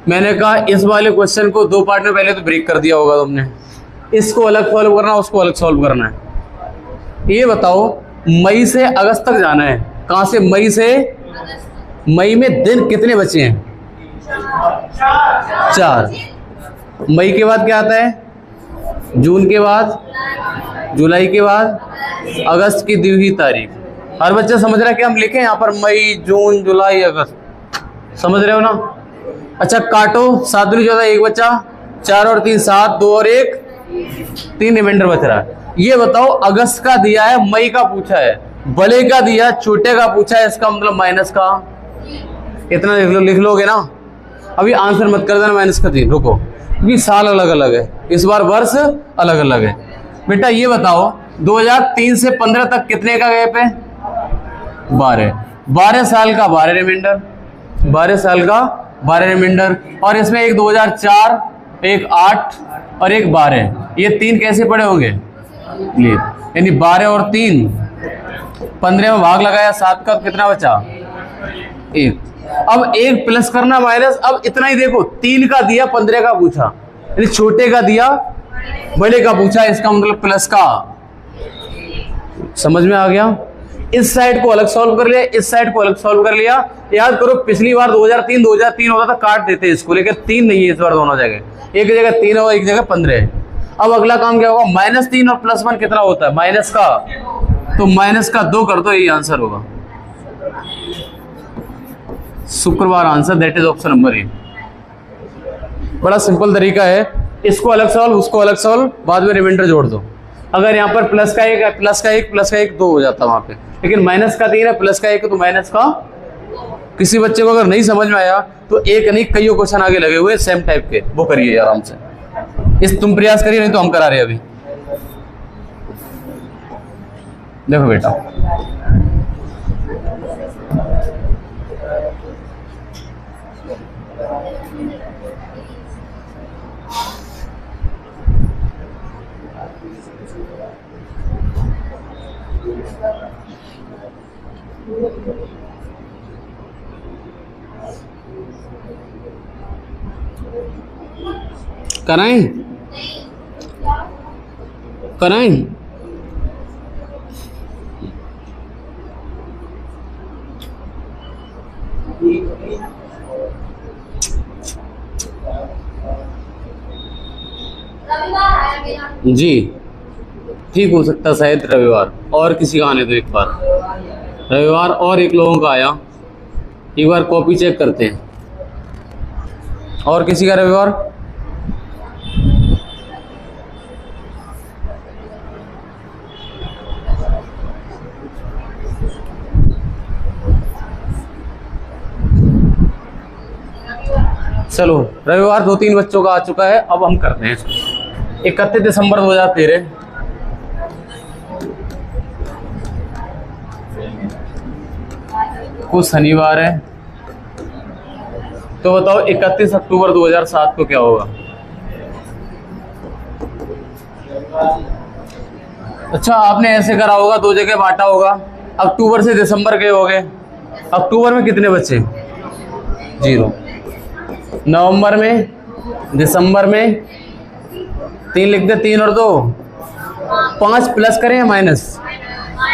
मैंने कहा इस वाले क्वेश्चन को दो पार्ट में पहले तो ब्रेक कर दिया होगा तुमने, इसको अलग सॉल्व करना, उसको अलग सॉल्व करना है। ये बताओ, मई से अगस्त तक जाना है, कहां से मई से? मई में दिन कितने बचे हैं? 4। मई के बाद क्या आता है? जून के बाद, जुलाई के बाद, अगस्त की दी हुई तारीख। हर बच्चा समझ रहा है कि हम लिखें यहाँ पर मई, जून, जुलाई, अगस्त, समझ रहे हो ना? अच्छा काटो, 7 दूनी 14, 1 बचा, 4 और 3 7, 2 और 1 3 रिमाइंडर बच रहा है। ये बताओ, अगस्त का दिया है, मई का पूछा है, बड़े का दिया, छोटे का पूछा है, इसका मतलब माइनस का इतना लिख लोगे ना। अभी आंसर मत कर देना माइनस का 3, रुको, क्योंकि साल अलग अलग है, इस बार वर्ष अलग अलग है। बेटा ये बताओ, 2003 से 15 तक कितने का गैप है? 12 साल का 12 रिमाइंडर, 12 साल का 12 रिमाइंडर, और इसमें एक 2004, एक 8 और एक 12, ये 3 कैसे पड़े होंगे? यानी 12 और 3, 15 में भाग लगाया, 7 का कितना बचा? 1। अब 1 प्लस करना माइनस, अब इतना ही देखो, 3 का दिया, 15 का पूछा, यानी छोटे का दिया, बड़े का पूछा, इसका मतलब प्लस का। समझ में आ गया? इस साइड को अलग सॉल्व कर लिया, इस साइड को अलग सॉल्व कर लिया। याद करो पिछली बार 2003 होता था, काट देते इसको, लेकिन 3 नहीं है इस बार, दोनों जगह, एक जगह 3 होगा, एक जगह 15 है। अब अगला काम क्या होगा? -3 और +1 कितना होता है? माइनस का, तो माइनस का 2 कर दो, यही आंसर होगा शुक्रवार answer, that is option number A. बड़ा सिंपल तरीका है, इसको अलग सॉल्व, उसको अलग सॉल्व, बाद में रिमाइंडर जोड़ दो। अगर यहाँ पर प्लस का 1 है, प्लस का 1 2 हो जाता वहां पे, लेकिन माइनस का 3 है, प्लस का 1 है, तो माइनस का। किसी बच्चे को अगर नहीं समझ में आया तो एक नहीं कई क्वेश्चन आगे लगे हुए सेम टाइप के, वो करिए आराम से। इस तुम प्रयास करिए, नहीं तो हम करा रहे अभी। देखो बेटा, कराएं कराएं जी, ठीक हो सकता शायद रविवार, और किसी का आने दो एक बार, रविवार और एक लोगों का आया, एक बार कॉपी चेक करते हैं। और किसी का रविवार? चलो रविवार 2-3 बच्चों का आ चुका है, अब हम करते हैं इसको। 31 दिसंबर 2013 को शनिवार है, तो बताओ 31 अक्टूबर 2007 को क्या होगा? अच्छा, आपने ऐसे करा होगा, दो जगह बांटा होगा। अक्टूबर से दिसंबर गए हो गए, अक्टूबर में कितने बचे? 0। नवंबर में, दिसंबर में 3 लिख दे, 3 और 2 5 प्लस करें या माइनस?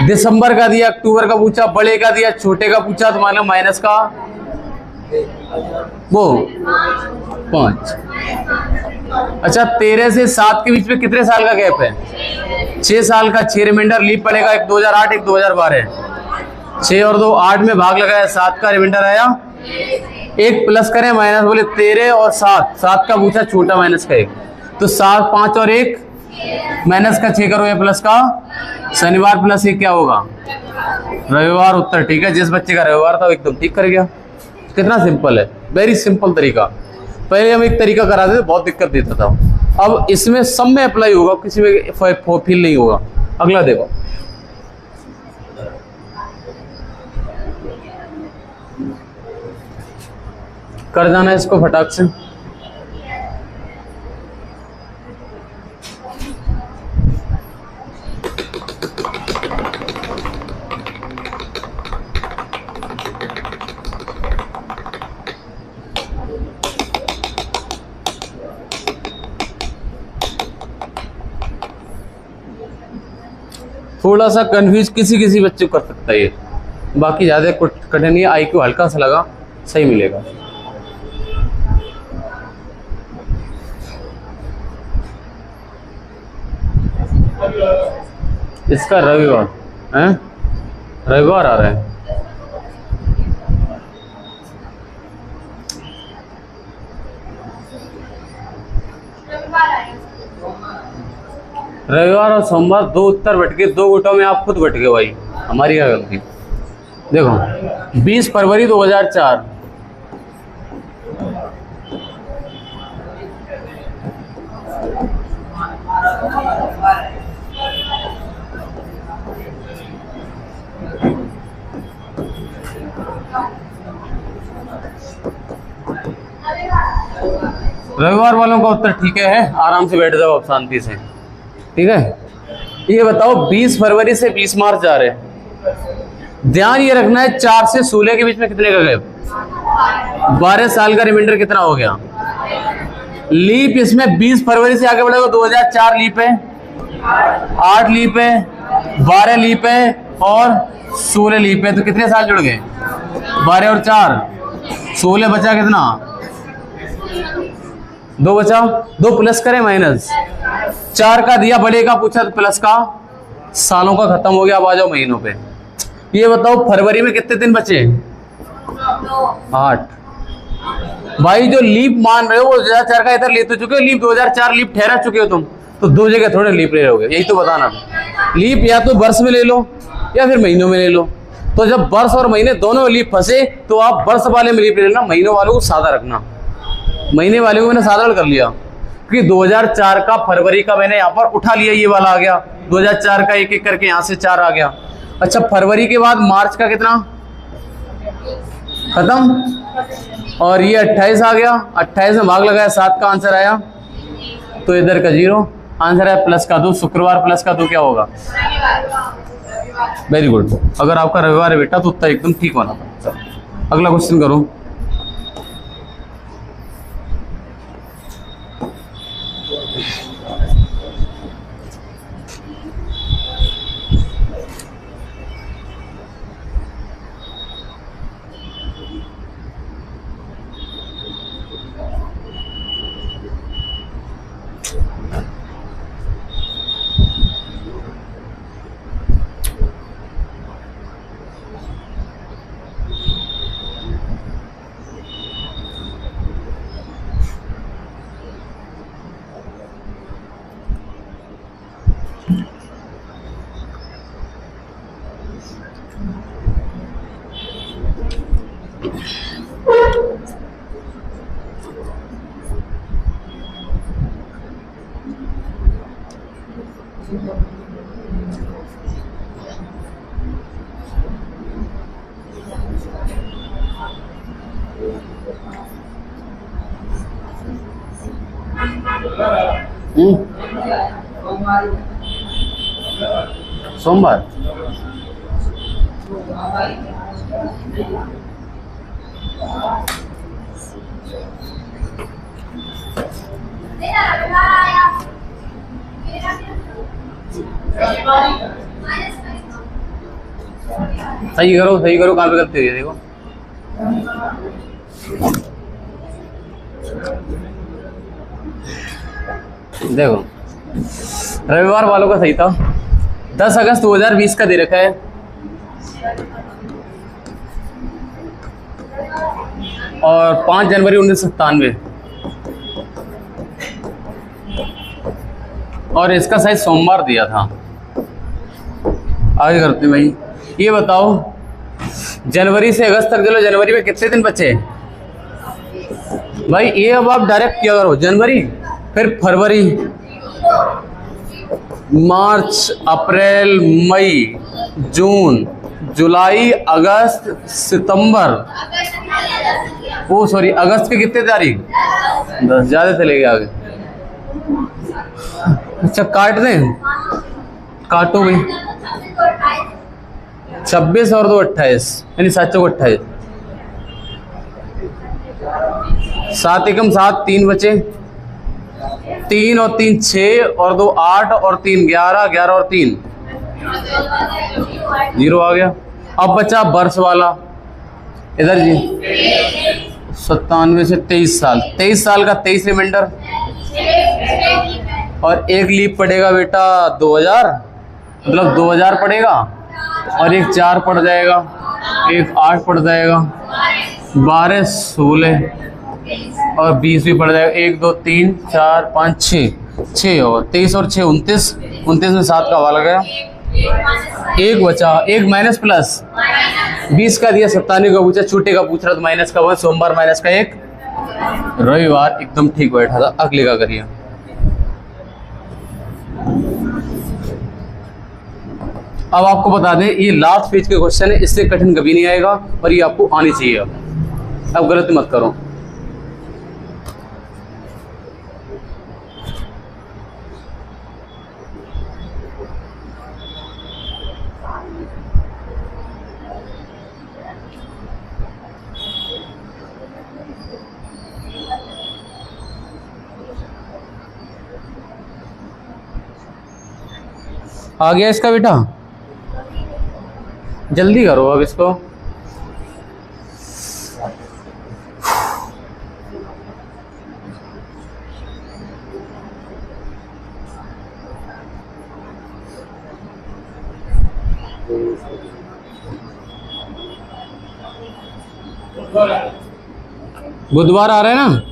दिसंबर का दिया, अक्टूबर का पूछा, बड़े का दिया, छोटे का पूछा, तो मान लो माइनस का वो 5। अच्छा, 13 से 7 के बीच में कितने साल का गैप है? 6 साल का। 6 रिमाइंडर लीप पड़ेगा, एक 2008 एक 2012। 6 और 2 8 में भाग लगाया, 7 का रिमाइंडर आया, 1 प्लस करें माइनस? बोले 13 और 7, 7 का पूछा, छोटा माइनस का 1, तो 7 5 और 1 माइनस का 6 करो या प्लस का? शनिवार प्लस 1 क्या होगा? रविवार। उत्तर ठीक है, जिस बच्चे का रविवार था वो एकदम ठीक कर गया। कितना सिंपल है, वेरी सिंपल तरीका। पहले हम एक तरीका कराते थे, बहुत दिक्कत देता था। अब इसमें सब में अप्लाई होगा, किसी में फील नहीं होगा। अगला देखो, कर जाना इसको फटाक से। थोड़ा सा कंफ्यूज किसी बच्चे को कर सकता है ये, बाकी ज़्यादा कठिन नहीं है। IQ हल्का सा लगा, सही मिलेगा। इसका रविवार है, रविवार आ रहा है। रविवार और सोमवार, 2 उत्तर बट गए, 2 गुटों में आप खुद बट गए भाई, हमारी क्या गलती। देखो 20 फरवरी 2004, रविवार वालों का उत्तर ठीक है, आराम से बैठ जाओ आप शांति से, ठीक है। ये बताओ 20 फरवरी से 20 मार्च जा रहे हैं, ध्यान ये रखना है 4 से 16 के बीच में कितने का गैप? 12 साल का रिमाइंडर कितना हो गया? लीप इसमें 20 फरवरी से आगे बढ़ेगा, 2004 लीप है, 8 लीप है, 12 लीप है और 16 लीप है, तो कितने साल जुड़ गए? 12 और 4 16, बचा कितना? 2 बचा, 2 प्लस करें माइनस? 4 का दिया, बड़े का पूछा तो प्लस का, सालों का खत्म हो गया। अब आ जाओ महीनों पे। ये बताओ फरवरी में कितने दिन बचे? 8। भाई जो लीप मान रहे हो वो 2004 का इधर ले तो चुके हो, लीप 2004 लीप ठहरा चुके हो तुम, तो 2 जगह थोड़े लीप ले रहोगे, यही तो बताना। लीप या तो वर्ष में ले लो या फिर महीनों में ले लो। तो जब वर्ष और महीने दोनों में लीप फंसे तो आप वर्ष वाले में लीप ले लेना, महीनों वालों को सादा रखना। महीने वाले को मैंने साधारण कर लिया क्योंकि 2004 का फरवरी का मैंने यहाँ पर उठा लिया, ये वाला आ गया, 2004 का एक एक करके यहाँ से 4 आ गया। अच्छा, फरवरी के बाद मार्च का कितना खत्म, और ये 28 आ गया, 28 में भाग लगाया, 7 का आंसर आया, तो इधर का 0 आंसर है, प्लस का 2, शुक्रवार प्लस का 2 क्या होगा? Very good. अगर आपका रविवार है बेटा तो उत्तर एकदम ठीक होना था। अगला क्वेश्चन करो। सोमवार। सही करो कहाँ पे गलती हुई है देखो। देखो रविवार वालों का सही था। 10 अगस्त 2020 का दे रखा है और 5 जनवरी 1997 और इसका साइज सोमवार दिया था। आगे करते हैं भाई। ये बताओ जनवरी से अगस्त तक चलो, जनवरी में कितने दिन बचे भाई? ये अब आप डायरेक्ट क्या करो, जनवरी फिर फरवरी मार्च अप्रैल मई जून जुलाई अगस्त सितंबर, ओ सॉरी अगस्त की कितने तारीख? 10, ज्यादा चले गए आगे। अच्छा काट दें, काटो भाई। 26 और 2 28 यानी 7 चौक 28, 7 एकम 7, 3 बचे, 3 और 3 6 और 2 8 और 3 11, 11 और 3 0 आ गया। अब बचा वर्ष वाला, इधर जी 97 से 23 साल, 23 साल का 23 रिमाइंडर और एक लीप पड़ेगा बेटा 2000, मतलब 2000 पड़ेगा और एक 4 पड़ जाएगा, एक 8 पड़ जाएगा, 12 16 और 20 भी पड़ जाएगा। 1 2 3 4 5 6 और 23 और 6 29, 29 में 7 का हवा गया, एक बचा, एक माइनस प्लस 20 का दिया, 97 का पूछा, छोटे का पूछ रहा तो माइनस का 1, सोमवार माइनस का 1, रविवार एकदम ठीक बैठा था। अगले का करिए। अब आपको बता दें ये लास्ट पेज के क्वेश्चन है, इससे कठिन कभी नहीं आएगा और ये आपको आनी चाहिए। अब गलती मत करो। आ गया इसका बेटा, जल्दी करो अब इसको। बुधवार आ रहा है ना?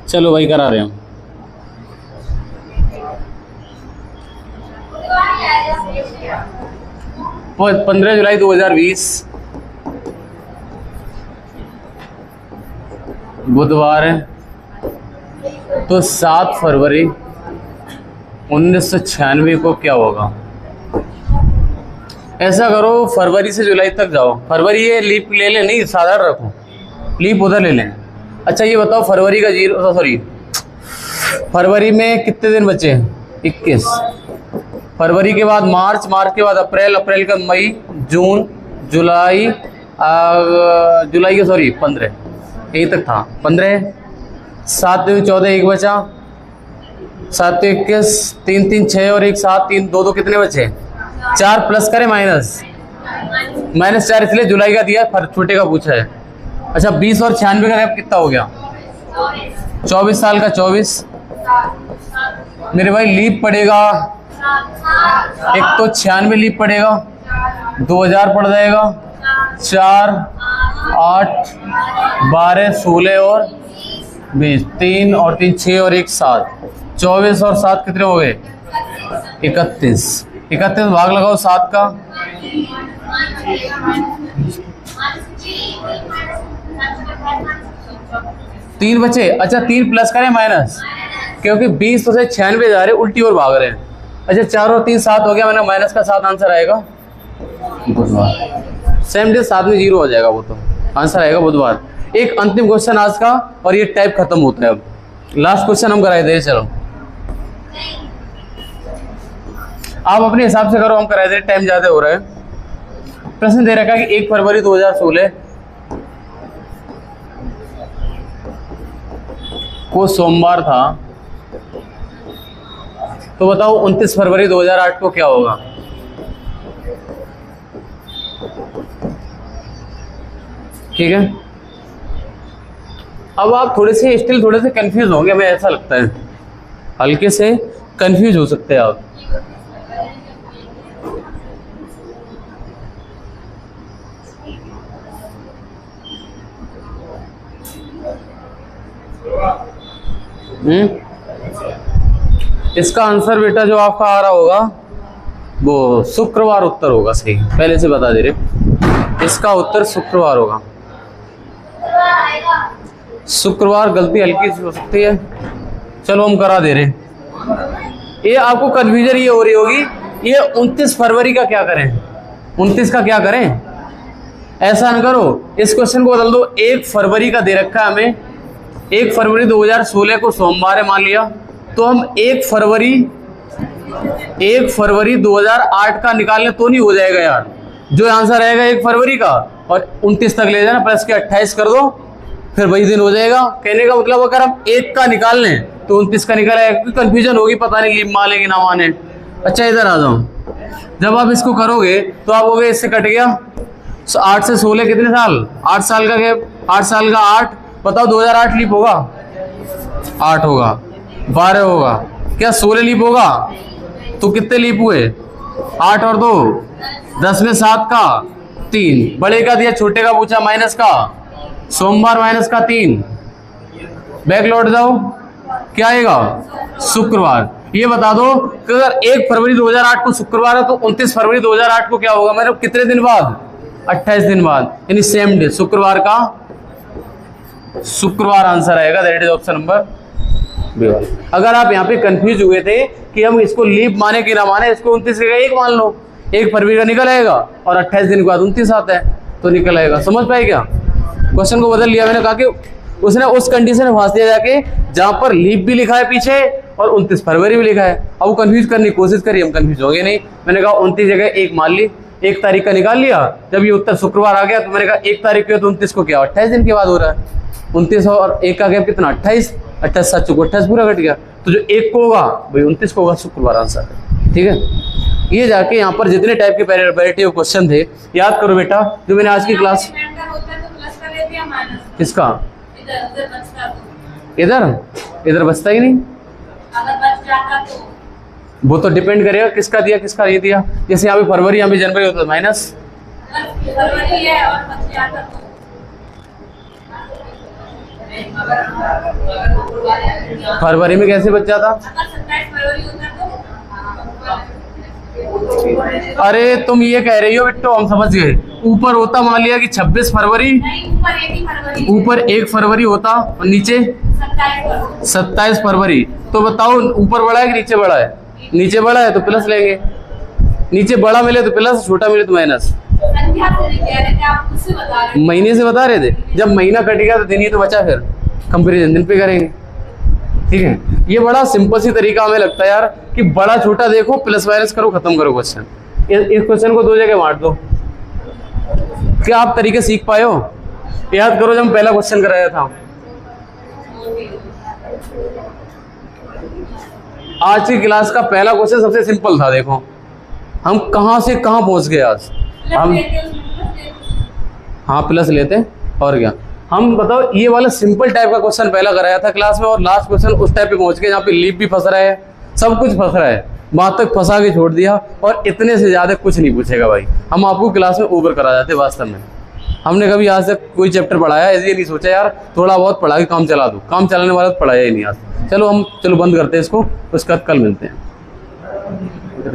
चलो भाई करा रहे हैं। और 15 जुलाई 2020 बुधवार है, तो 7 फरवरी 1996 को क्या होगा? ऐसा करो फरवरी से जुलाई तक जाओ। फरवरी ये लीप ले लें, नहीं साधारण रखो, लीप उधर ले लें। अच्छा ये बताओ फरवरी का फरवरी में कितने दिन बचे हैं? 21। फरवरी के बाद मार्च, मार्च के बाद अप्रैल, अप्रैल का मई, जून, जुलाई, जुलाई के 15 यही तक था। 15, 7 14 1 बचा, 7 21, 3 3 6 और 1 7 3 2 2 कितने बचे? 4 प्लस करें -4 इसलिए जुलाई का दिया, छोटे का पूछा है। अच्छा 20 और 96 का कितना हो गया? 24 साल का 24 मेरे भाई। लीप पड़ेगा एक तो 96 लीप पड़ेगा, 2000 पड़ जाएगा, 4 8 12 16 और 20, 3 और 3 6 और 1 7, 24 और 7 कितने हो गए? 31। 31 भाग लगाओ 7 का, 3 बचे। अच्छा 3 प्लस करें माइनस, क्योंकि 20 तो से 96 जा रहे उल्टी और भाग रहे हैं। अच्छा 4 और 3 7 हो गया, मैंने माइनस का 7 आंसर आएगा बुधवार। सेम डे 7 में 0 हो जाएगा, वो तो आंसर आएगा बुधवार। एक अंतिम क्वेश्चन आज का और ये टाइप खत्म होता है। अब लास्ट क्वेश्चन हम कराए दे, चलो आप अपने हिसाब से करो, हम कराए दे, टाइम ज्यादा हो रहा है। प्रश्न दे रखा है कि 1 फरवरी 2016 को सोमवार था, तो बताओ 29 फरवरी 2008 को क्या होगा। ठीक है, अब आप थोड़े से कंफ्यूज होंगे, हमें ऐसा लगता है, हल्के से कंफ्यूज हो सकते हैं आप। इसका आंसर बेटा जो आपका आ रहा होगा वो शुक्रवार उत्तर होगा। सही, पहले से बता दे रहे, इसका उत्तर शुक्रवार होगा। शुक्रवार गलती हल्की सी हो सकती है, चलो हम करा दे रहे। ये आपको कन्फ्यूजन ये हो रही होगी, ये 29 फरवरी का क्या करें, 29 का क्या करें। ऐसा न करो, इस क्वेश्चन को बदल दो। 1 फरवरी का दे रखा है हमें, 1 फरवरी 2016 को सोमवार है मान लिया, तो हम 1 फरवरी 2008 का निकालने तो नहीं हो जाएगा यार। जो आंसर आएगा 1 फरवरी का और 29 तक ले जाना, प्लस के 28 कर दो, फिर वही दिन हो जाएगा। कहने का मतलब अगर हम 1 का निकाल लें तो 29 का निकल आएगा, क्योंकि कंफ्यूजन होगी, पता नहीं लीप माने कि ना माने। अच्छा इधर आ जाओ, जब आप इसको करोगे तो आप हो गए, इससे कट गया 8 से 16 कितने साल, 8 साल का गैप, 8 साल का 8, बताओ 2008 लीप होगा, 8 होगा, 12 होगा, क्या 16 लीप होगा, तो कितने लीप हुए, 8 और 2 10 में 7 का 3, बड़े का दिया, छोटे का पूछा, माइनस का सोमवार, माइनस का 3, बैक लौट जाओ, क्या आएगा शुक्रवार। ये बता दो कि अगर 1 फरवरी 2008 को शुक्रवार है तो 29 फरवरी 2008 को क्या होगा, मतलब कितने दिन बाद, 28 दिन बाद, यानी सेम डे शुक्रवार का, शुक्रवार आंसर आएगा। That is option number B. अगर आप यहाँ पे कंफ्यूज हुए थे कि हम इसको लीप माने कि ना माने, इसको 29 का 1 मान लो, 1 फरवरी का निकल आएगा और 28 दिन के बाद 29 आता है तो निकल आएगा। समझ पाए क्या, क्वेश्चन को बदल लिया मैंने, कहा कि उसने उस कंडीशन में फंस दिया जाके जहां पर लीप भी लिखा है पीछे और 29 फरवरी भी लिखा है। अब वो कंफ्यूज करने की कोशिश करी, हम कंफ्यूज हो गए नहीं। मैंने कहा 29 जगह 1 मान ली, 1 तारीख का निकाल लिया। जब ये उत्तर शुक्रवार आ गया तो मैंने कहा 1 तारीख के तो 29 को क्या 28 दिन के बाद हो रहा है, 29 और 1 का गैप कितना 28, 28 7 चुको 28 पूरा कट गया, तो जो 1 को होगा भाई 29 को होगा, शुक्रवार आंसर। ठीक है, ये जाके यहाँ पर जितने टाइप के पैरेटिव क्वेश्चन थे याद करो बेटा, जो मैंने आज की क्लास, किसका इधर बचता ही नहीं, अगर बच जाता तो वो तो डिपेंड करेगा किसका दिया किसका नहीं दिया। जैसे यहाँ पे फरवरी, यहाँ पे जनवरी होता है माइनस, फरवरी है और बच जाता तो, फरवरी में कैसे बच जाता, अगर 27 फरवरी होता तो, अरे तुम ये कह रही हो बिट्टो, हम समझ गए। ऊपर होता मान लिया कि 26 फरवरी, नहीं ऊपर 1 ही फरवरी, ऊपर 1 फरवरी होता और नीचे 27 फरवरी, तो बताओ ऊपर बड़ा है कि नीचे बड़ा है, नीचे बड़ा है तो प्लस लेंगे, नीचे बड़ा मिले तो प्लस, छोटा मिले तो माइनस। संख्या से नहीं कह रहे थे, आप खुद से बता रहे हैं। महीने से बता रहे थे, जब महीना कटेगा तो दिन ही तो बचा, फिर कंपेरिजन दिन पे करेंगे। ठीक है, ये बड़ा सिंपल सी तरीका हमें लगता है यार, कि बड़ा छोटा देखो, प्लस माइनस करो, खत्म करो क्वेश्चन। इस क्वेश्चन को 2 जगह बांट दो। क्या आप तरीके सीख पाए हो? याद करो जब हम पहला क्वेश्चन कराया था, आज की क्लास का पहला क्वेश्चन सबसे सिंपल था। देखो हम कहां से कहां पहुंच गए आज। हम हाँ प्लस लेते, और क्या हम बताओ, ये वाला सिंपल टाइप का क्वेश्चन पहला कराया था क्लास में, और लास्ट क्वेश्चन उस टाइप पे पहुंच गए जहाँ पे लीप भी फंस रहा है, सब कुछ फंस रहा है, बात तक फंसा के छोड़ दिया, और इतने से ज्यादा कुछ नहीं पूछेगा भाई। हम आपको क्लास में ओवर करा जाते वास्तव में। हमने कभी आज तक कोई चैप्टर पढ़ाया इसलिए नहीं सोचा यार थोड़ा बहुत पढ़ा के काम चला दूं, काम चलाने वाला तो पढ़ाया ही नहीं आज। चलो बंद करते हैं इसको, उसके बाद कल मिलते हैं।